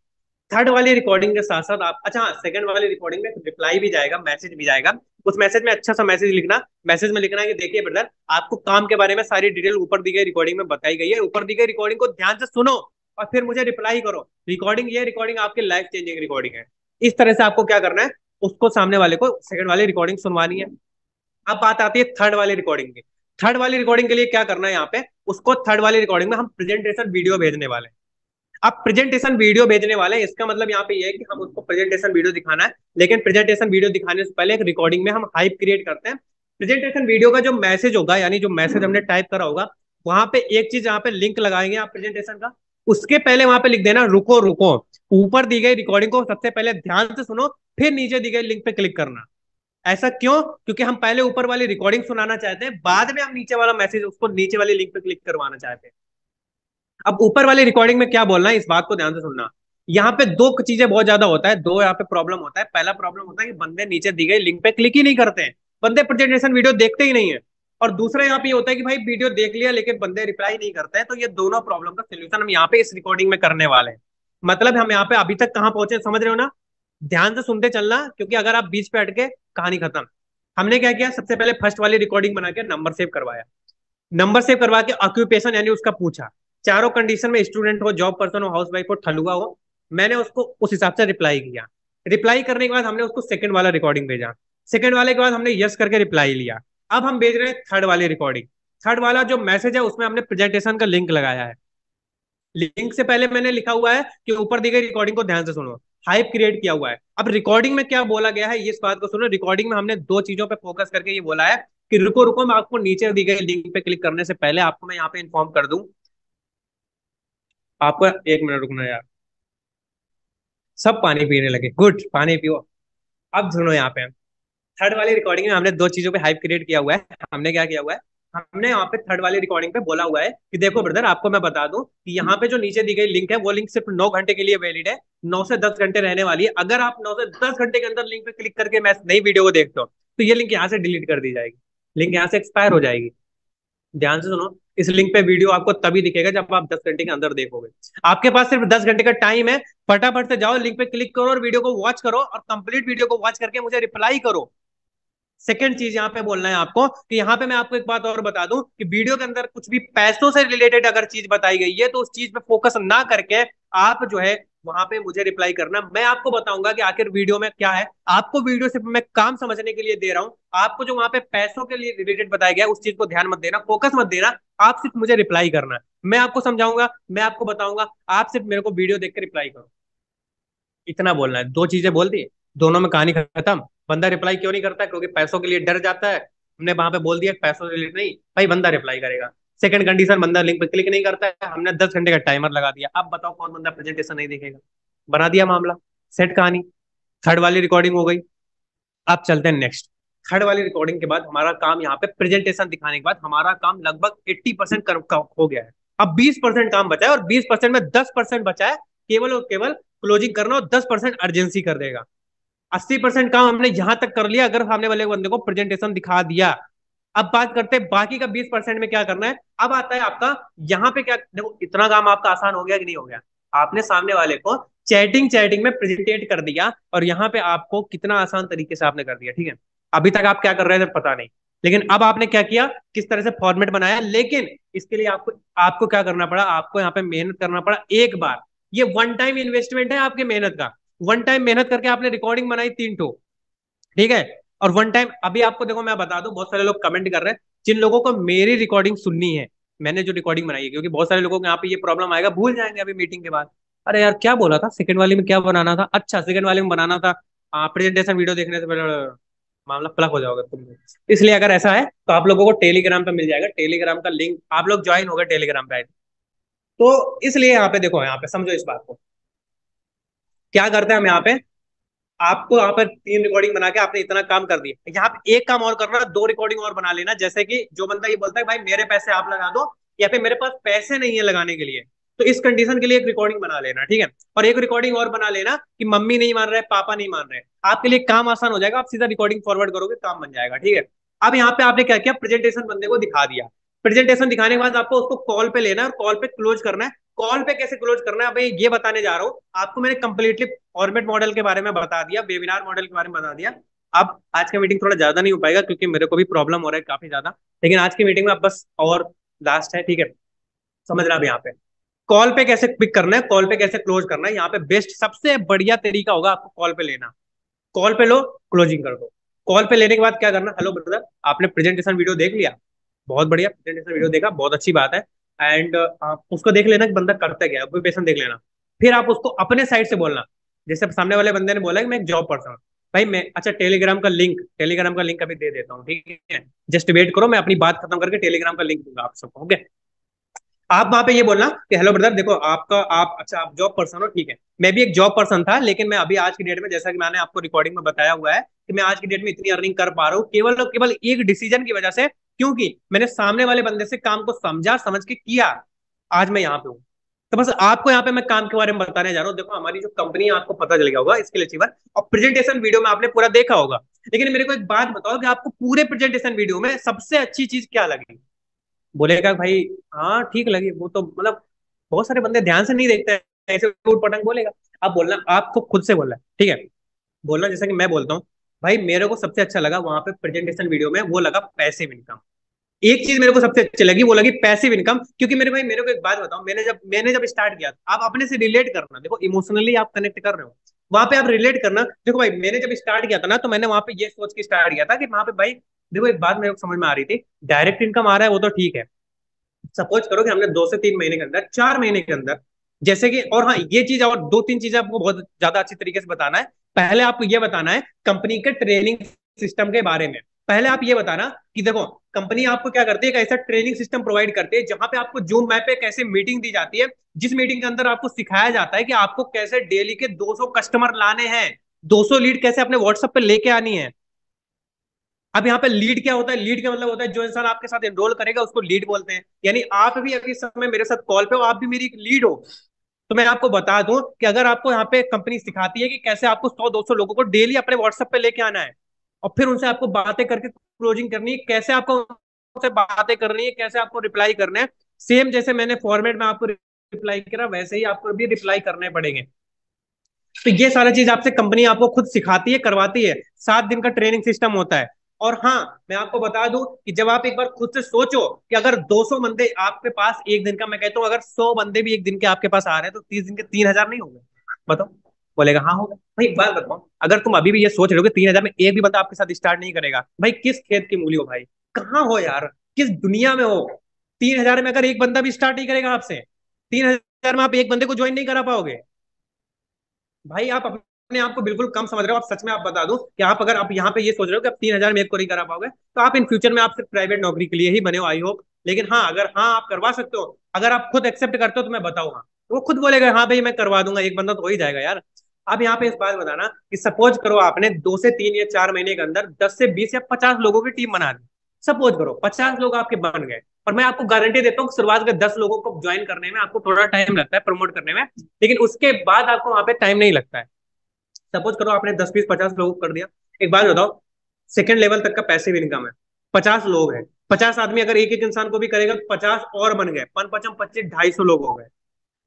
थर्ड वाली रिकॉर्डिंग के साथ साथ आप, अच्छा हाँ, सेकंड वाली रिकॉर्डिंग में रिप्लाई भी जाएगा, मैसेज भी जाएगा। उस मैसेज में अच्छा सा मैसेज लिखना, मैसेज में लिखना है कि देखिए ब्रदर, आपको काम के बारे में सारी डिटेल ऊपर दी गई रिकॉर्डिंग में बताई गई है, ऊपर दी गई रिकॉर्डिंग को ध्यान से सुनो और फिर मुझे रिप्लाई करो। रिकॉर्डिंग आपकी लाइफ चेंजिंग रिकॉर्डिंग है। इस तरह से आपको क्या करना है, उसको सामने वाले को सेकंड वाली रिकॉर्डिंग सुनवानी है। अब बात आती है थर्ड वाली रिकॉर्डिंग की। थर्ड वाली रिकॉर्डिंग के लिए क्या करना है यहाँ पे, उसको थर्ड वाली रिकॉर्डिंग में हम प्रेजेंटेशन वीडियो भेजने वाले हैं। अब प्रेजेंटेशन वीडियो भेजने वाले हैं, इसका मतलब यहाँ पे ये है कि हम उसको प्रेजेंटेशन वीडियो दिखाना है, लेकिन प्रेजेंटेशन वीडियो दिखाने से पहले एक रिकॉर्डिंग में हम हाइप क्रिएट करते हैं। प्रेजेंटेशन वीडियो का जो मैसेज होगा, यानी जो मैसेज हमने टाइप करा होगा, वहां पे एक चीज यहाँ पे लिंक लगाएंगे आप प्रेजेंटेशन का, उसके पहले वहां पे लिख देना रुको रुको, ऊपर दी गई रिकॉर्डिंग को सबसे पहले ध्यान से सुनो, फिर नीचे दी गई लिंक पे क्लिक करना। ऐसा क्यों? क्योंकि हम पहले ऊपर वाली रिकॉर्डिंग सुनाना चाहते हैं, बाद में हम नीचे वाला मैसेज उसको नीचे वाली लिंक पे क्लिक करवाना चाहते हैं। अब ऊपर वाली रिकॉर्डिंग में क्या बोलना है, इस बात को ध्यान से सुनना। यहाँ पे दो चीजें बहुत ज्यादा होता है, दो यहाँ पे प्रॉब्लम होता है। पहला प्रॉब्लम होता है कि बंदे नीचे दी गई लिंक पे क्लिक ही नहीं करते हैं, बंदे प्रेजेंटेशन वीडियो देखते ही नहीं है। और दूसरा यहाँ पे ये होता है कि भाई वीडियो देख लिया लेकिन बंदे रिप्लाई नहीं करते हैं। तो ये दोनों प्रॉब्लम का सोल्यूशन हम यहाँ पे इस रिकॉर्डिंग में करने वाले हैं। मतलब हम यहाँ पे अभी तक कहाँ पहुंचे समझ रहे हो ना? ध्यान से सुनते चलना, क्योंकि अगर आप बीच पे अटके कहानी खत्म। हमने क्या किया, सबसे पहले फर्स्ट वाली रिकॉर्डिंग बना के नंबर सेव करवाया, नंबर सेव करवा के ऑक्यूपेशन यानी उसका पूछा, चारों कंडीशन में स्टूडेंट हो, जॉब पर्सन हो, हाउस वाइफ हो, ठलुआ हो, मैंने उसको उस हिसाब से रिप्लाई किया। रिप्लाई करने के बाद हमने उसको सेकंड वाला रिकॉर्डिंग भेजा, सेकंड वाले के बाद हमने यस करके रिप्लाई लिया। अब हम भेज रहे हैं थर्ड वाली रिकॉर्डिंग। थर्ड वाला जो मैसेज है उसमें हमने प्रेजेंटेशन का लिंक लगाया है। लिंक से पहले मैंने लिखा हुआ है कि ऊपर दी गई रिकॉर्डिंग को ध्यान से सुनो, हाइप क्रिएट किया हुआ है। अब रिकॉर्डिंग में क्या बोला गया है, इस बात को सुनो। रिकॉर्डिंग में हमने दो चीजों पे फोकस करके ये बोला है कि रुको रुको, मैं आपको नीचे दी गई लिंक पे क्लिक करने से पहले आपको मैं यहाँ पे इन्फॉर्म कर दूं। आपको एक मिनट रुकना यार, सब पानी पीने लगे, गुड, पानी पियो। अब सुनो यहाँ पे, थर्ड वाली रिकॉर्डिंग में हमने दो चीजों पे हाइप क्रिएट किया हुआ है। हमने क्या किया हुआ है, हमने यहाँ पे थर्ड वाली रिकॉर्डिंग पे बोला हुआ है कि देखो ब्रदर, आपको मैं बता दूं कि यहाँ पे जो नीचे दी गई लिंक है वो लिंक सिर्फ 9 घंटे के लिए वैलिड है, 9 से 10 घंटे रहने वाली है। अगर आप 9 से 10 घंटे के अंदर लिंक पे क्लिक करके मैं नई वीडियो को देखते हो तो ये लिंक यहाँ से डिलीट कर दी जाएगी, लिंक यहाँ से एक्सपायर हो जाएगी। ध्यान से सुनो, इस लिंक पे वीडियो आपको तभी दिखेगा जब आप 10 घंटे के अंदर देखोगे। आपके पास सिर्फ 10 घंटे का टाइम है, फटाफट से जाओ लिंक पे क्लिक करो और वीडियो को वॉच करो, और कंप्लीट वीडियो को वॉच करके मुझे रिप्लाई करो। सेकंड चीज यहाँ पे बोलना है आपको कि यहाँ पे मैं आपको एक बात और बता दूं कि वीडियो के अंदर कुछ भी पैसों से रिलेटेड अगर चीज बताई गई है तो उस चीज पे फोकस ना करके आप जो है वहां पे मुझे रिप्लाई करना। मैं आपको बताऊंगा कि आखिर वीडियो में क्या है, आपको वीडियो सिर्फ मैं काम समझने के लिए दे रहा हूं। आपको जो वहां पे पैसों के लिए रिलेटेड बताया गया है उस चीज को ध्यान मत देना, फोकस मत देना। आप सिर्फ मुझे रिप्लाई करना है, मैं आपको समझाऊंगा, मैं आपको बताऊंगा, आप सिर्फ मेरे को वीडियो देख के रिप्लाई करो। इतना बोलना है, दो चीजें बोल दी, दोनों में कहानी खत्म। बंदा रिप्लाई क्यों नहीं करता? क्योंकि पैसों के लिए डर जाता है। हमने वहां पे बोल दिया पैसों से रिलेटेड नहीं, भाई बंदा रिप्लाई करेगा। सेकंड कंडीशन, बंदा लिंक पे क्लिक नहीं करता है, हमने 10 घंटे का टाइमर लगा दिया। अब बताओ कौन बंदा प्रेजेंटेशन नहीं देखेगा? बना दिया मामला, सेट कहानी। थर्ड वाली रिकॉर्डिंग हो गई। अब चलते हैं नेक्स्ट। थर्ड वाली रिकॉर्डिंग के बाद हमारा काम यहाँ पे प्रेजेंटेशन दिखाने के बाद हमारा काम लगभग 80% हो गया है। अब 20% काम बचा है, और 20% में 10% बचा है केवल और केवल क्लोजिंग करना, और 10% अर्जेंसी कर देगा। 80% काम हमने यहां तक कर लिया अगर सामने वाले बंदे को प्रेजेंटेशन दिखा दिया। अब बात करते हैं बाकी का 20% में क्या करना है। अब आता है आपका यहाँ पे क्या, देखो इतना काम आपका आसान हो गया कि नहीं हो गया? आपने सामने वाले को चैटिंग चैटिंग में प्रेजेंटेट कर दिया, और यहाँ पे आपको कितना आसान तरीके से आपने कर दिया, ठीक है। अभी तक आप क्या कर रहे थे पता नहीं, लेकिन अब आपने क्या किया, किस तरह से फॉर्मेट बनाया। लेकिन इसके लिए आपको आपको क्या करना पड़ा, आपको यहाँ पे मेहनत करना पड़ा एक बार। ये वन टाइम इन्वेस्टमेंट है आपके मेहनत का। वन टाइम मेहनत करके आपने रिकॉर्डिंग बनाई 3 ठो, ठीक है। और वन टाइम अभी आपको देखो मैं बता दूं, बहुत सारे लोग कमेंट कर रहे हैं जिन लोगों को मेरी रिकॉर्डिंग सुननी है, मैंने जो रिकॉर्डिंग बनाई है, क्योंकि बहुत सारे लोगों को यहाँ पे ये प्रॉब्लम आएगा, भूल जाएंगे अभी मीटिंग के बाद। अरे यार क्या बोला था सेकंड वाले में, क्या बनाना था? अच्छा सेकंड वाले में बनाना था प्रेजेंटेशन वीडियो देखने से पहले, मामला प्लग हो जाओगे तुम। इसलिए अगर ऐसा है तो आप लोगों को टेलीग्राम पे मिल जाएगा, टेलीग्राम का लिंक, आप लोग ज्वाइन हो गए टेलीग्राम पे। तो इसलिए यहाँ पे देखो, यहाँ पे समझो इस बात को, क्या करते हैं हम यहाँ पे, आपको यहाँ पर 3 रिकॉर्डिंग बना के आपने इतना काम कर दिया, यहाँ पे एक काम और करना, 2 रिकॉर्डिंग और बना लेना। जैसे कि जो बंदा ये बोलता है भाई मेरे पैसे आप लगा दो, या फिर मेरे पास पैसे नहीं है लगाने के लिए, तो इस कंडीशन के लिए एक रिकॉर्डिंग बना लेना, ठीक है। और एक रिकॉर्डिंग और बना लेना कि मम्मी नहीं मान रहे, पापा नहीं मान रहे, आपके लिए काम आसान हो जाएगा, आप सीधा रिकॉर्डिंग फॉरवर्ड करोगे, काम बन जाएगा, ठीक है। अब यहाँ पे आपने क्या किया, प्रेजेंटेशन बंदे को दिखा दिया। प्रेजेंटेशन दिखाने के बाद आपको उसको कॉल पे लेना है और कॉल पे क्लोज करना है। कॉल पे कैसे क्लोज करना है भाई, ये बताने जा रहा हूँ आपको। मैंने कंप्लीटली फॉर्मेट मॉडल के बारे में बता दिया, वेबिनार मॉडल के बारे में बता दिया। अब आज का मीटिंग थोड़ा ज्यादा नहीं हो पाएगा क्योंकि मेरे को भी प्रॉब्लम हो रहा है काफी ज्यादा, लेकिन आज की मीटिंग में अब बस और लास्ट है, ठीक है। समझ रहा अब यहाँ पे कॉल पे कैसे पिक करना है, कॉल पे कैसे क्लोज करना है, यहाँ पे बेस्ट सबसे बढ़िया तरीका होगा आपको कॉल पे लेना। कॉल पे लो, क्लोजिंग कर दो। कॉल पे लेने के बाद क्या करना, हेलो ब्रदर, आपने प्रेजेंटेशन वीडियो देख लिया, बहुत बढ़िया, प्रेजेंटेशन वीडियो देखा, बहुत अच्छी बात है। एंड आप उसको देख लेना कि बंदा करता क्या है, ऑक्यूपेशन देख लेना। फिर आप उसको अपने साइड से बोलना। जैसे सामने वाले बंदे ने बोला कि मैं एक जॉब पर्सन हूँ, भाई मैं, अच्छा टेलीग्राम का लिंक अभी दे देता हूँ, ठीक है। जस्ट वेट करो, मैं अपनी बात खत्म करके टेलीग्राम का लिंक दूंगा आप सबको, ओके। आप वहां पे ये बोलना कि हेलो ब्रदर, देखो आपका, आप, अच्छा आप जॉब पर्सन हो, ठीक है। मैं भी एक जॉब पर्सन था, लेकिन मैं अभी आज की डेट में, जैसा कि मैंने आपको रिकॉर्डिंग में बताया हुआ है कि मैं आज की डेट में इतनी अर्निंग कर पा रहा हूँ केवल और केवल एक डिसीजन की वजह से, क्योंकि मैंने सामने वाले बंदे से काम को समझा, समझ के किया। आज मैं यहाँ पे हूँ। तो बस आपको यहाँ पे मैं काम के बारे में बताने जा रहा हूँ। देखो हमारी जो कंपनी है, आपको पता चल गया होगा इसके लिए अचीवर, और प्रेजेंटेशन वीडियो में आपने पूरा देखा होगा। लेकिन मेरे को एक बात बताओ कि आपको पूरे प्रेजेंटेशन वीडियो में सबसे अच्छी चीज क्या लगी। बोलेगा भाई हाँ ठीक लगी, वो तो मतलब बहुत सारे बंदे ध्यान से नहीं देखते हैं, ऐसे उठ पटंग बोलेगा। आप बोलना, आपको खुद से बोलना है, ठीक है। बोलना जैसा कि मैं बोलता हूँ, भाई मेरे को सबसे अच्छा लगा वहां पे प्रेजेंटेशन वीडियो में, वो लगा पैसिव इनकम। एक चीज मेरे को सबसे अच्छी लगी, वो लगी पैसिव इनकम। क्योंकि मेरे भाई, मेरे को एक बात बताओ, मैंने जब स्टार्ट किया, आप अपने से रिलेट करना, देखो इमोशनली आप कनेक्ट कर रहे हो, वहां पे आप रिलेट करना। देखो भाई, मैंने जब स्टार्ट किया था ना, तो मैंने वहां पे ये सोच के स्टार्ट किया था कि वहां पे भाई, देखो एक बात मेरे को समझ में आ रही थी, डायरेक्ट इनकम आ रहा है वो तो ठीक है। सपोज करो कि हमने 2 से 3 महीने के अंदर, 4 महीने के अंदर, जैसे कि, और हाँ ये चीज और 2-3 चीजें आपको बहुत ज्यादा अच्छी तरीके से बताना है। पहले आपको ये बताना है कंपनी के ट्रेनिंग सिस्टम के बारे में। पहले आप ये बताना कि देखो, कंपनी आपको क्या करती है, एक ऐसा ट्रेनिंग सिस्टम प्रोवाइड करती है जहां पे आपको जूम मैप पे कैसे मीटिंग दी जाती है, जिस मीटिंग के अंदर आपको सिखाया जाता है कि आपको कैसे डेली के 200 कस्टमर लाने हैं, 200 लीड कैसे अपने व्हाट्सएप पे लेके आनी है। अब यहाँ पे लीड क्या होता है, लीड का मतलब होता है जो इंसान आपके साथ एनरोल करेगा उसको लीड बोलते हैं। यानी आप भी अभी इस समय मेरे साथ कॉल पे हो, आप भी मेरी एक लीड हो। तो मैं आपको बता दूं कि अगर आपको यहाँ पे कंपनी सिखाती है कि कैसे आपको 100-200 लोगों को डेली अपने व्हाट्सएप पे लेके आना है, और फिर उनसे आपको बातें करके क्लोजिंग करनी है, कैसे आपको उनसे बातें करनी है, कैसे आपको रिप्लाई करना है, सेम जैसे मैंने फॉर्मेट में आपको रिप्लाई करा वैसे ही आपको भी रिप्लाई करने पड़ेंगे। तो ये सारा चीज आपसे कंपनी आपको खुद सिखाती है, करवाती है। 7 दिन का ट्रेनिंग सिस्टम होता है। और हाँ, मैं आपको बता दूं कि जब आप एक बार खुद से सोचो कि अगर 200 बंदे आपके पास एक दिन का, मैं कहता हूँ अगर 100 बंदे भी एक दिन के आपके पास आ रहे हैं तो 30 दिन के 3,000 नहीं होंगे। बताओ। बोलेगा हाँ होगा। भाई एक बात बताओ, अगर तुम अभी भी ये सोच रहे हो कि 3,000 में एक भी बंदा आपके साथ स्टार्ट नहीं करेगा, भाई किस खेत की मूली हो भाई, कहाँ हो यार, किस दुनिया में हो। 3,000 में अगर एक बंदा भी स्टार्ट नहीं करेगा आपसे, 3,000 में आप एक बंदे को ज्वाइन नहीं करा पाओगे। भाई आप अपने आप को बिल्कुल कम समझ रहे हो। आप सच में, आप बता दूं कि आप, अगर आप यहाँ पे ये सोच रहे हो कि आप 3,000 में एक को नहीं करा पाओगे, तो आप इन फ्यूचर में आप सिर्फ प्राइवेट नौकरी के लिए ही बने हो, आई होप। लेकिन हाँ, अगर हाँ आप करवा सकते हो, अगर आप खुद एक्सेप्ट करते हो, तो मैं बताऊँ हाँ, तो वो खुद बोलेगा हाँ भाई मैं करवा दूंगा, एक बंदा तो हो ही जाएगा यार। अब यहाँ पे इस बात बताना कि सपोज करो आपने 2 से 3 या 4 महीने के अंदर 10 से 20 या 50 लोगों की टीम बना दी। सपोज करो 50 लोग आपके बन गए, और मैं आपको गारंटी देता हूँ कि शुरुआत के 10 लोगों को ज्वाइन करने में आपको थोड़ा टाइम लगता है, प्रमोट करने में, लेकिन उसके बाद आपको वहां पे टाइम नहीं लगता है। सपोज करो आपने 10 20 50 लोगों को कर दिया। एक बात बताओ, सेकंड लेवल तक का पैसिव इनकम है, 50 लोग हैं, 50 आदमी अगर एक एक इंसान को भी करेगा तो 50 और बन गए, 5 5 25 250 लोग हो गए।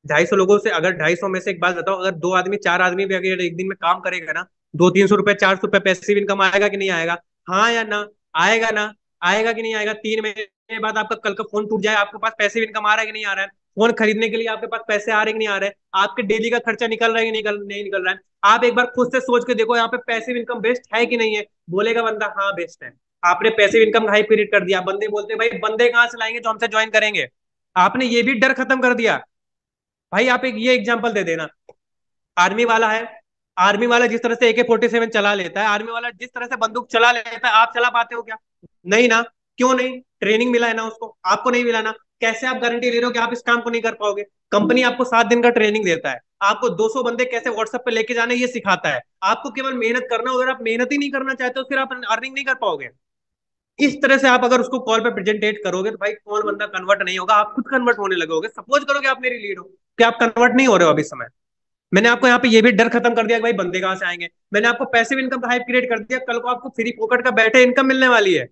250 लोगों से अगर 250 में से, एक बात बताओ, अगर 2 आदमी 4 आदमी भी अगर एक दिन में काम करेगा ना, 200 300 रुपए 400 रुपए पैसिव इनकम आएगा कि नहीं आएगा, हाँ या ना, आएगा ना, आएगा कि नहीं आएगा। 3 महीने बाद आपका कल का फोन टूट जाए, आपके पास पैसिव इनकम आ रहा है कि नहीं आ रहा है, फोन खरीदने के लिए आपके पास पैसे आ रहे कि नहीं आ रहे, आपके डेली का खर्चा निकल रहा है कि नहीं निकल रहा है। आप एक बार खुद से सोच के देखो यहाँ पे पैसिव इनकम बेस्ट है कि नहीं है। बोलेगा बंदा हाँ बेस्ट है। आपने पैसिव इनकम हाई पीरियड कर दिया, बंदे बोलते हैं भाई बंदे कहाँ से लाएंगे जो हमसे ज्वाइन करेंगे। आपने ये भी डर खत्म कर दिया। भाई आप एक ये एग्जांपल दे देना, आर्मी वाला है, आर्मी वाला जिस तरह से AK-47 चला लेता है, आर्मी वाला जिस तरह से बंदूक चला लेता है, आप चला पाते हो क्या। नहीं ना। क्यों नहीं, ट्रेनिंग मिला है ना उसको, आपको नहीं मिला ना। कैसे आप गारंटी ले रहे हो कि आप इस काम को नहीं कर पाओगे। कंपनी आपको 7 दिन का ट्रेनिंग देता है, आपको 200 बंदे कैसे व्हाट्सएप पे लेके जाने ये सिखाता है, आपको केवल मेहनत करना। अगर आप मेहनत ही नहीं करना चाहते हो, फिर आप अर्निंग नहीं कर पाओगे। इस तरह से आप अगर उसको कॉल पे प्रेजेंटेट करोगे, तो भाई कौन बंदा कन्वर्ट नहीं होगा, आप खुद कन्वर्ट होने लगोगे। सपोज करो कि आप मेरी लीड हो, कि आप कन्वर्ट नहीं हो रहे हो अभी समय। मैंने आपको यहाँ पे ये भी डर खत्म कर दिया कि भाई बंदे कहाँ से आएंगे। मैंने आपको पैसिव इनकम का हाइप क्रिएट कर दिया, कल को आपको फ्री पॉकेट का बैठे इनकम मिलने वाली है।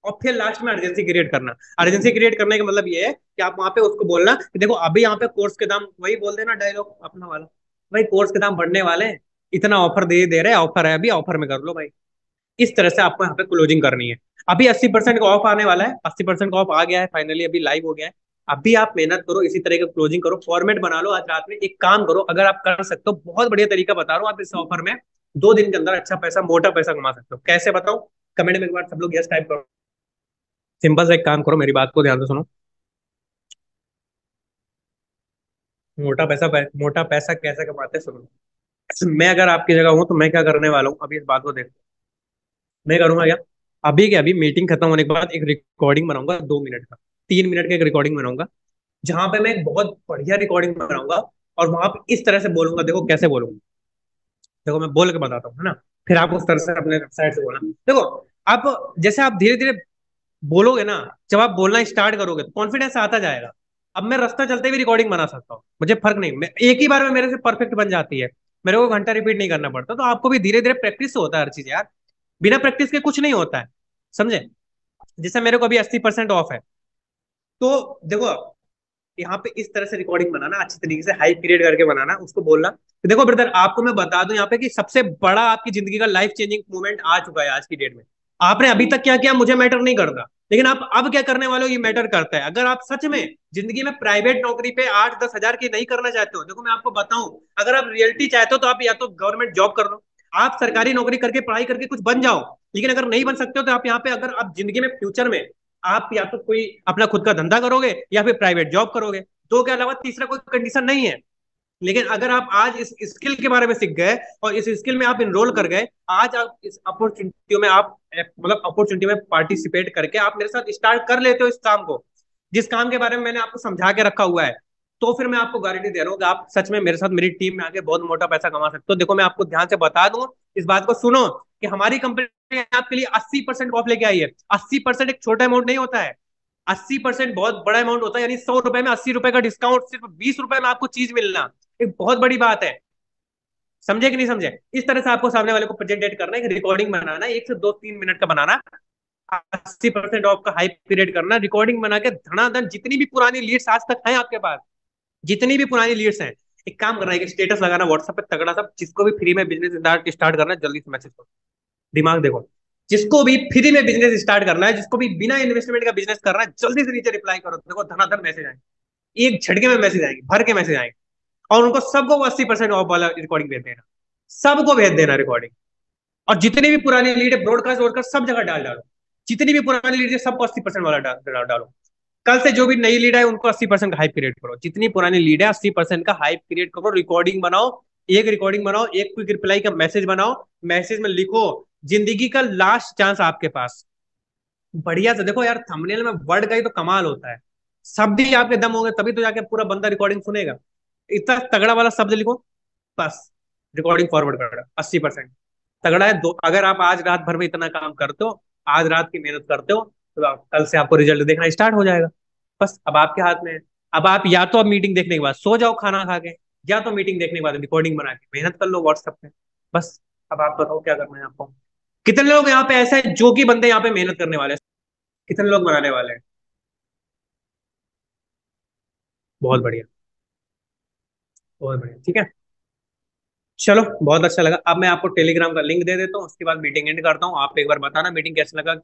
और फिर लास्ट में अर्जेंसी क्रिएट करना। अर्जेंसी क्रिएट करने का मतलब ये है कि आप वहां पे उसको बोलना कि देखो अभी यहाँ पे कोर्स के दाम, वही बोल देना डायलॉग अपना वाला, भाई कोर्स के दाम बढ़ने वाले हैं, इतना ऑफर दे दे रहे हैं, ऑफर है अभी, ऑफर में कर लो भाई। इस तरह से आपको यहाँ पे क्लोजिंग करनी है। अभी 80% का ऑफ आने वाला है, 80% का ऑफ आ गया है, फाइनली अभी लाइव हो गया है। अभी आप मेहनत करो, इसी तरह का क्लोजिंग करो, फॉर्मेट बना लो। आज रात में एक काम करो, अगर आप कर सकते हो, बहुत बढ़िया तरीका बता रहा हूँ, आप इस ऑफर में 2 दिन के अंदर अच्छा पैसा, मोटा पैसा कमा सकते हो। कैसे बताओ, कमेंट में एक बार सब लोग यस टाइप करो। सिंपल सा एक काम करो, मेरी बात को ध्यान से सुनो। मोटा पैसा कैसे कमाते हैं सुनो। मैं अगर आपकी जगह हूं तो मैं क्या करने वाला हूँ, अभी इस बात को देखो। मैं करूंगा क्या, अभी के अभी मीटिंग खत्म होने के बाद एक रिकॉर्डिंग बनाऊंगा 2 मिनट का, 3 मिनट का एक रिकॉर्डिंग बनाऊंगा, जहां पे मैं एक बहुत बढ़िया रिकॉर्डिंग बनाऊंगा। और वहां पे इस तरह से बोलूंगा, देखो कैसे बोलूंगा, देखो मैं बोल के बताता हूँ, है ना। फिर आप उस तरह से अपने साइड से बोलना। देखो, आप जैसे आप धीरे धीरे बोलोगे ना, जब आप बोलना स्टार्ट करोगे तो कॉन्फिडेंस आता जाएगा। अब मैं रास्ता चलते हुए रिकॉर्डिंग बना सकता हूँ, मुझे फर्क नहीं, मैं एक ही बार में मेरे से परफेक्ट बन जाती है, मेरे को घंटा रिपीट नहीं करना पड़ता। तो आपको भी धीरे धीरे प्रैक्टिस से होता है हर चीज यार, बिना प्रैक्टिस के कुछ नहीं होता है, समझे। जैसे मेरे को अभी 80% ऑफ है, तो देखो यहाँ पे इस तरह से रिकॉर्डिंग बनाना, अच्छी तरीके से हाई पीरियड करके बनाना, उसको बोलना कि देखो ब्रदर, आपको मैं बता दूं यहाँ पे कि सबसे बड़ा आपकी जिंदगी का लाइफ चेंजिंग मोमेंट आ चुका है आज की डेट में। आपने अभी तक क्या किया मुझे मैटर नहीं करता, लेकिन आप अब क्या करने वाले हो ये मैटर करता है। अगर आप सच में जिंदगी में प्राइवेट नौकरी पे 8-10 हजार की नहीं करना चाहते हो, देखो मैं आपको बताऊं, अगर आप रियलिटी चाहते हो तो आप या तो गवर्नमेंट जॉब कर लो, आप सरकारी नौकरी करके पढ़ाई करके कुछ बन जाओ। लेकिन अगर नहीं बन सकते हो तो आप यहाँ पे, अगर आप जिंदगी में फ्यूचर में आप या तो कोई अपना खुद का धंधा करोगे या फिर प्राइवेट जॉब करोगे, दो के अलावा तीसरा कोई कंडीशन नहीं है। लेकिन अगर आप आज इस स्किल के बारे में सीख गए और इस स्किल में आप इनरोल कर गए, आज आप इस अपॉर्चुनिटी में आप मतलब अपॉर्चुनिटी में पार्टिसिपेट करके आप मेरे साथ स्टार्ट कर लेते हो इस काम को, जिस काम के बारे में मैंने आपको समझा के रखा हुआ है, तो फिर मैं आपको गारंटी दे रहा हूँ कि आप सच में मेरे साथ मेरी टीम में आके बहुत मोटा पैसा कमा सकते हो। देखो मैं आपको ध्यान से बता दूं, इस बात को सुनो कि हमारी कंपनी आपके लिए 80% ऑफ लेके आई है। 80% एक छोटा अमाउंट नहीं होता है, 80% बहुत बड़ा अमाउंट होता है। यानी 100 रुपए में 80 रुपए का डिस्काउंट, सिर्फ 20 रुपए में आपको चीज मिलना एक बहुत बड़ी बात है। समझे कि नहीं समझे। इस तरह से आपको सामने वाले को प्रेजेंटेट करना है, रिकॉर्डिंग बनाना है, 1 से 2-3 मिनट का बनाना, 80% ऑफ का हाइप क्रिएट करना, रिकॉर्डिंग बना के धनाधन जितनी भी पुरानी लीड्स आज तक हैं आपके पास, जितनी भी पुरानी लीड्स हैं, एक काम करना है, एक स्टेटस लगाना व्हाट्सएप पे तगड़ा सा, जिसको भी फ्री में बिजनेस स्टार्ट करना है जल्दी से मैसेज करो। दिमाग देखो, जिसको भी फ्री में बिजनेस स्टार्ट करना है, जिसको भी बिना इन्वेस्टमेंट का बिजनेस करना है, जल्दी से नीचे रिप्लाई करो, देखो धनाधन मैसेज आएंगे, एक झटके में मैसेज आएंगे, भर के मैसेज आएंगे। और उनको सबको वो 80% ऑफ वाला रिकॉर्डिंग भेज देना, सबको भेज देना रिकॉर्डिंग। और जितनी भी पुरानी लीड है, ब्रॉडकास्ट वॉडकास्ट सब जगह डाल डालो, जितनी भी पुरानी लीड है सबको 80% वाला डालो। कल से जो भी नई लीड है उनको 80% का हाइप क्रिएट करो, जितनी पुरानी लीड है 80% का हाइप क्रिएट करो, रिकॉर्डिंग बनाओ, एक रिकॉर्डिंग बनाओ, एक क्विक रिप्लाई का मैसेज बनाओ, मैसेज में लिखो जिंदगी का लास्ट चांस आपके पास। बढ़िया से देखो यार, थंबनेल में वर्ड का ही तो कमाल होता है, शब्द ही आपके दम होंगे तभी तो जाके पूरा बंदा रिकॉर्डिंग सुनेगा। इतना तगड़ा वाला शब्द लिखो, बस रिकॉर्डिंग फॉरवर्ड कर 80%। तगड़ा है दो, अगर आप आज रात भर में इतना काम करते हो, आज रात की मेहनत करते हो, तो कल से आपको रिजल्ट देखना स्टार्ट हो जाएगा। बस अब आपके हाथ में है। अब आप या तो अब मीटिंग देखने के बाद सो जाओ खाना खा के, या तो मीटिंग देखने के बाद रिकॉर्डिंग बना के मेहनत कर लो व्हाट्सएप पे। बस अब आप बताओ क्या करना है आपको। कितने लोग यहाँ पे ऐसे हैं जो कि बंदे यहाँ पे मेहनत करने वाले हैं, कितने लोग बनाने वाले हैं। बहुत बढ़िया, बहुत बढ़िया, ठीक है। चलो बहुत अच्छा लगा। अब मैं आपको टेलीग्राम का लिंक दे देता हूँ, उसके बाद मीटिंग एंड करता हूँ। आप एक बार बताना मीटिंग कैसे लगा।